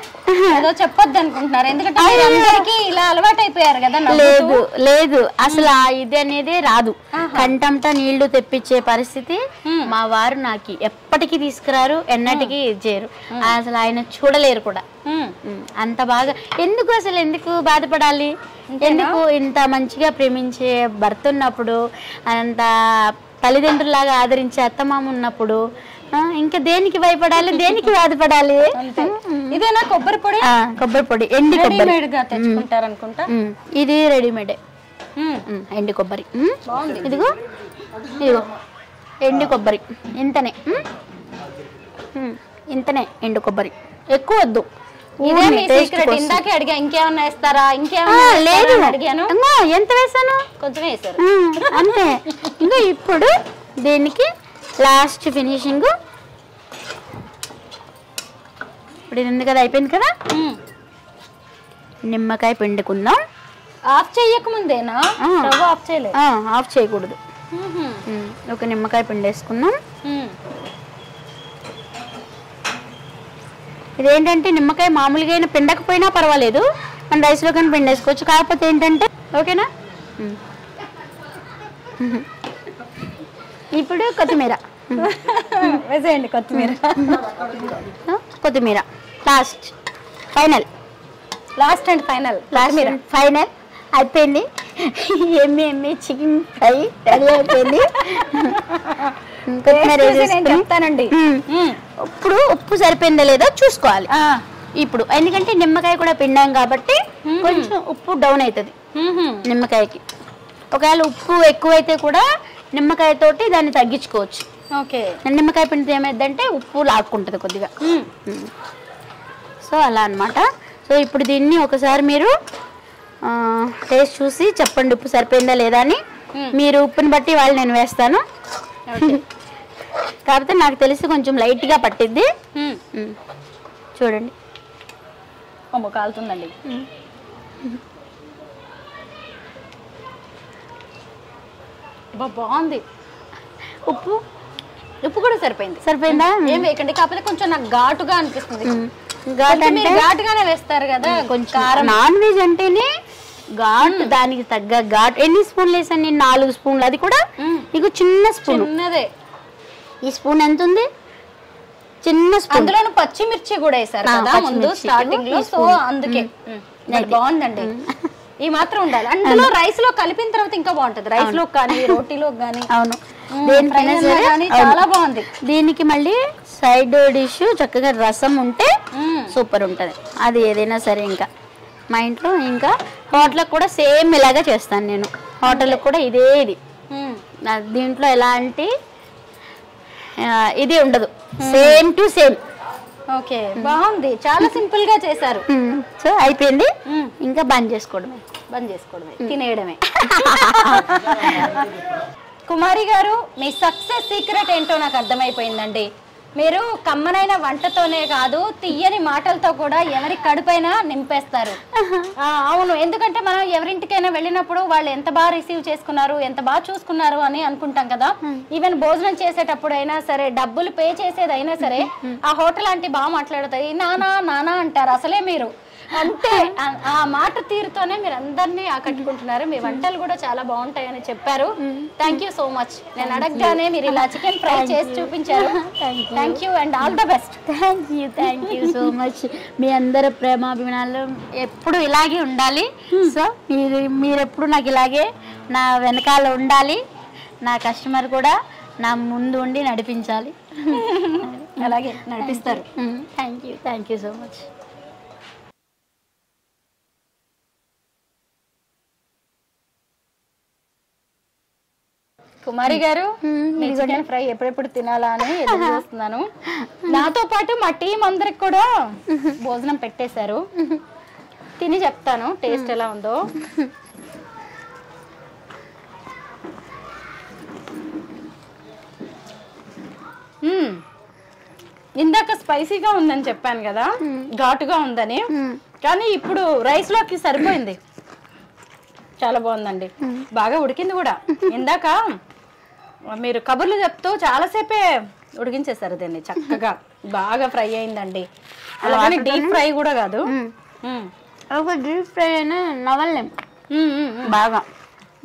ఏదో చెప్పొద్దు అనుకుంటున్నారు, ఎందుకంటే అందరికీ ఇలా అలవాటు అయిపోయారు కదా. లేదు లేదు, అసలు ఇది అనేది రాదు. కంటంట నీళ్లు తెప్పించే పరిస్థితి మా వారు నాకు ఎప్పటికీ తీసుకురారు, ఎన్నటికీ చేయరు. అసలు ఆయన చూడలేరు కూడా. అంత బాగా ఎందుకు బాధపడాలి? ఎందుకు ఇంత మంచిగా ప్రేమించే భర్త ఉన్నప్పుడు, అంత తల్లిదండ్రులాగా ఆదరించే అత్తమామ ఉన్నప్పుడు ఇంకా దేనికి భయపడాలి, దేనికి బాధపడాలి? ఇదేనా కొబ్బరి పొడి? కొబ్బరి పొడి, ఎండి కొబ్బరి తెచ్చుకుంటారు అనుకుంటా. ఇది రెడీమేడే ఎండి కొబ్బరి. ఇదిగో ఎండి కొబ్బరి ఇంతనే, ఇంతనే ఎండు కొబ్బరి, ఎక్కువ వద్దు. ఇందాకే అడిగా ఇంకేమన్నా వేస్తారా, ఇంకేమన్నా లేదు అడిగాను. ఎంత వేసాను? కొంచెం వేసారు అంతే. ఇంకా ఇప్పుడు దీనికి లాస్ట్ ఫినిషింగ్. ఇప్పుడు ఇది ఉంది కదా, అయిపోయింది కదా. నిమ్మకాయ పిండుకుందాం. ఆఫ్ చేయకముందేనా? ఆఫ్ చేయలేదు, ఆఫ్ చేయకూడదు. ఒక నిమ్మకాయ పిండేసుకుందాం. ఇదేంటంటే నిమ్మకాయ మామూలుగా అయినా పిండకపోయినా పర్వాలేదు, మన రైస్లో కానీ పిండేసుకోవచ్చు. కాకపోతే ఏంటంటే ఓకేనా. ఇప్పుడు కొత్తిమీర వేసేయండి. కొత్తిమీర లాస్ట్ అండ్ ఫైనల్ అయిపోయింది. ఎమ్మి చికెన్ ఫ్రై రెడీ అయిపోయింది. చెప్తానండి. ఇప్పుడు ఉప్పు సరిపోయిందో లేదో చూసుకోవాలి ఇప్పుడు, ఎందుకంటే నిమ్మకాయ కూడా పిండాం కాబట్టి కొంచెం ఉప్పు డౌన్ అవుతుంది నిమ్మకాయకి. ఒకవేళ ఉప్పు ఎక్కువైతే కూడా నిమ్మకాయ తోటి దాన్ని తగ్గించుకోవచ్చు. నిమ్మకాయ పిండితే ఏమైందంటే ఉప్పు లాక్కుంటుంది కొద్దిగా. సో అలా అన్నమాట. సో ఇప్పుడు దీన్ని ఒకసారి మీరు టేస్ట్ చూసి చెప్పండి ఉప్పు సరిపోయిందా లేదా అని. మీరు ఉప్పుని బట్టి వాళ్ళు నేను వేస్తాను. కాకపోతే నాకు తెలిసి కొంచెం లైట్గా పట్టిద్ది. చూడండి, కాలుతుందండి. బాగుంది. ఉప్పు కూడా సరిపోయిందా? ఏం వేయకండి, కాకపోతే కొంచెం నాకు ఘాటుగా అనిపిస్తుంది. ఘాటుగానే వేస్తారు కదా కొంచెం. నాన్ వెజ్ అంటేనే ఘాటు, దానికి తగ్గ ఘాటు. ఎన్ని స్పూన్లు వేసాను నేను? 4 స్పూన్లు. అది కూడా నీకు చిన్న స్పూన్. చిన్నదే. ఈ స్పూన్ ఎంత ఉంది? చిన్న స్పూన్. అందులో పచ్చిమిర్చి కూడా వేసారు కదా ముందు స్టార్టింగ్ లో, సో అందుకే బాగుందండి. ఈ మాత్రం ఉండాలి. అందులో రైస్ లో కలిపిన తర్వాత ఇంకా బాగుంటది, రైస్ లో కానీ రోటీలో కానీ. అవును, చాలా బాగుంది. దీనికి మళ్ళీ సైడ్ డిష్ చక్కగా రసం ఉంటే సూపర్ ఉంటది. అది ఏదైనా సరే ఇంకా మా ఇంట్లో ఇంకా హోటల్ కూడా సేమ్ ఇలాగే చేస్తాను నేను. హోటల్ కూడా ఇదే ఇది, దీంట్లో ఎలాంటి ఇది ఉండదు, సేమ్ టు సేమ్. ఓకే, బాగుంది, చాలా సింపుల్ గా చేశారు. సో అయిపోయింది, ఇంకా బంద్ చేసుకోవడమే తినేయడమే. కుమారి గారు, మీ సక్సెస్ సీక్రెట్ ఏంటో నాకు అర్థమైపోయిందండి. మీరు కమ్మనైన వంటతోనే కాదు, తీయని మాటలతో కూడా ఎవరి కడుపైనా నింపేస్తారు. అవును, ఎందుకంటే మనం ఎవరింటికైనా వెళ్ళినప్పుడు వాళ్ళు ఎంత బాగా రిసీవ్ చేసుకున్నారు, ఎంత బాగా చూసుకున్నారు అని అనుకుంటాం కదా. ఈవెన్ భోజనం చేసేటప్పుడు అయినా సరే, డబ్బులు పే చేసేదైనా సరే, ఆ హోటల్ ఆంటీ బాగా మాట్లాడుతుంది, నానా నానా అంటారు. అసలే మీరు అంటే ఆ మాట తీరుతోనే మీరు అందరినీ ఆకట్టుకుంటున్నారు. మీ వంటలు కూడా చాలా బాగుంటాయని చెప్పారు. Thank you so much. నేను అడగగానే మీరు ఇలా చికెన్ ఫ్రై చేసి చూపించారు. Thank you and all the best. Thank you so much. మీ అందరి ప్రేమాభిమానాలు ఎప్పుడు ఇలాగే ఉండాలి. సో మీరెప్పుడు నాకు ఇలాగే నా వెనకాల ఉండాలి. నా కస్టమర్ కూడా నా ముందు ఉండి నడిపించాలి. అలాగే నడిపిస్తారు. Thank you so much. Kumari garu, మీ చికెన్ ఫ్రై ఎప్పుడెప్పుడు తినాలా అని ఎదురు చూస్తున్నాను. నాతో పాటు మా టీం అందరికి కూడా భోజనం పెట్టేశారు. తిని చెప్తాను టేస్ట్ ఎలా ఉందో. ఇందాక స్పైసీగా ఉందని చెప్పాను కదా, ఘాటుగా ఉందని, కానీ ఇప్పుడు రైస్ లోకి సరిపోయింది. చాలా బాగుందండి, బాగా ఉడికింది కూడా. ఇందాక మీరు కబుర్లు చెప్తూ చాలాసేపే ఉడికించేసారు దీన్ని, చక్కగా బాగా ఫ్రై అయిందండి. అలాగే డీప్ ఫ్రై కూడా కాదు, ఒక డీప్ ఫ్రై అయినా నవలేం బాగా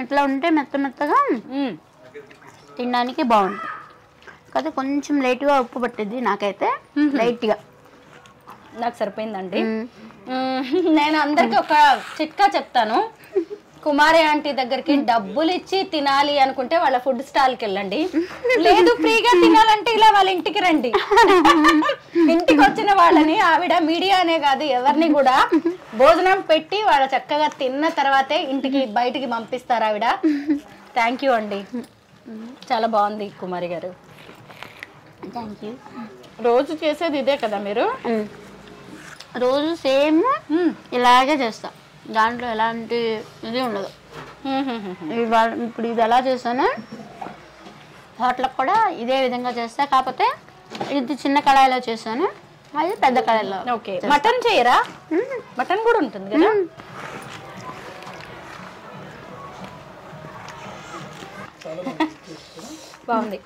ఇట్లా ఉంటే మెత్త మెత్తగా తినడానికి బాగుంటుంది. కాకపోతే కొంచెం లైట్గా ఉప్పు పట్టింది నాకైతే, లైట్గా. నాకు సరిపోయిందండి. నేను అందరికి ఒక చిట్కా చెప్తాను. కుమారి ఆంటీ దగ్గరికి డబ్బులు ఇచ్చి తినాలి అనుకుంటే వాళ్ళ ఫుడ్ స్టాల్కి వెళ్ళండి. లేదు ఫ్రీగా తినాలంటే ఇలా వాళ్ళ ఇంటికి రండి. ఇంటికి వచ్చిన వాళ్ళని ఆవిడ మీడియానే కాదు ఎవరిని కూడా భోజనం పెట్టి వాళ్ళ చక్కగా తిన్న తర్వాతే ఇంటికి బయటికి పంపిస్తారు ఆవిడ. థ్యాంక్ యూ అండి, చాలా బాగుంది కుమారి గారు. Thank you. రోజు చేసేది ఇదే కదా మీరు? రోజు సేమ్ ఇలాగే చేస్తా, దాంట్లో ఎలాంటి ఇది ఉండదు. ఇప్పుడు ఇది ఎలా చేస్తాను, హోటల్కి కూడా ఇదే విధంగా చేస్తా. కాకపోతే ఇది చిన్న కళాయిలో చేస్తాను, అది పెద్ద కళాయిలో. ఓకే, మటన్ చేయరా? మటన్ కూడా ఉంటుంది కదా. బాగుంది.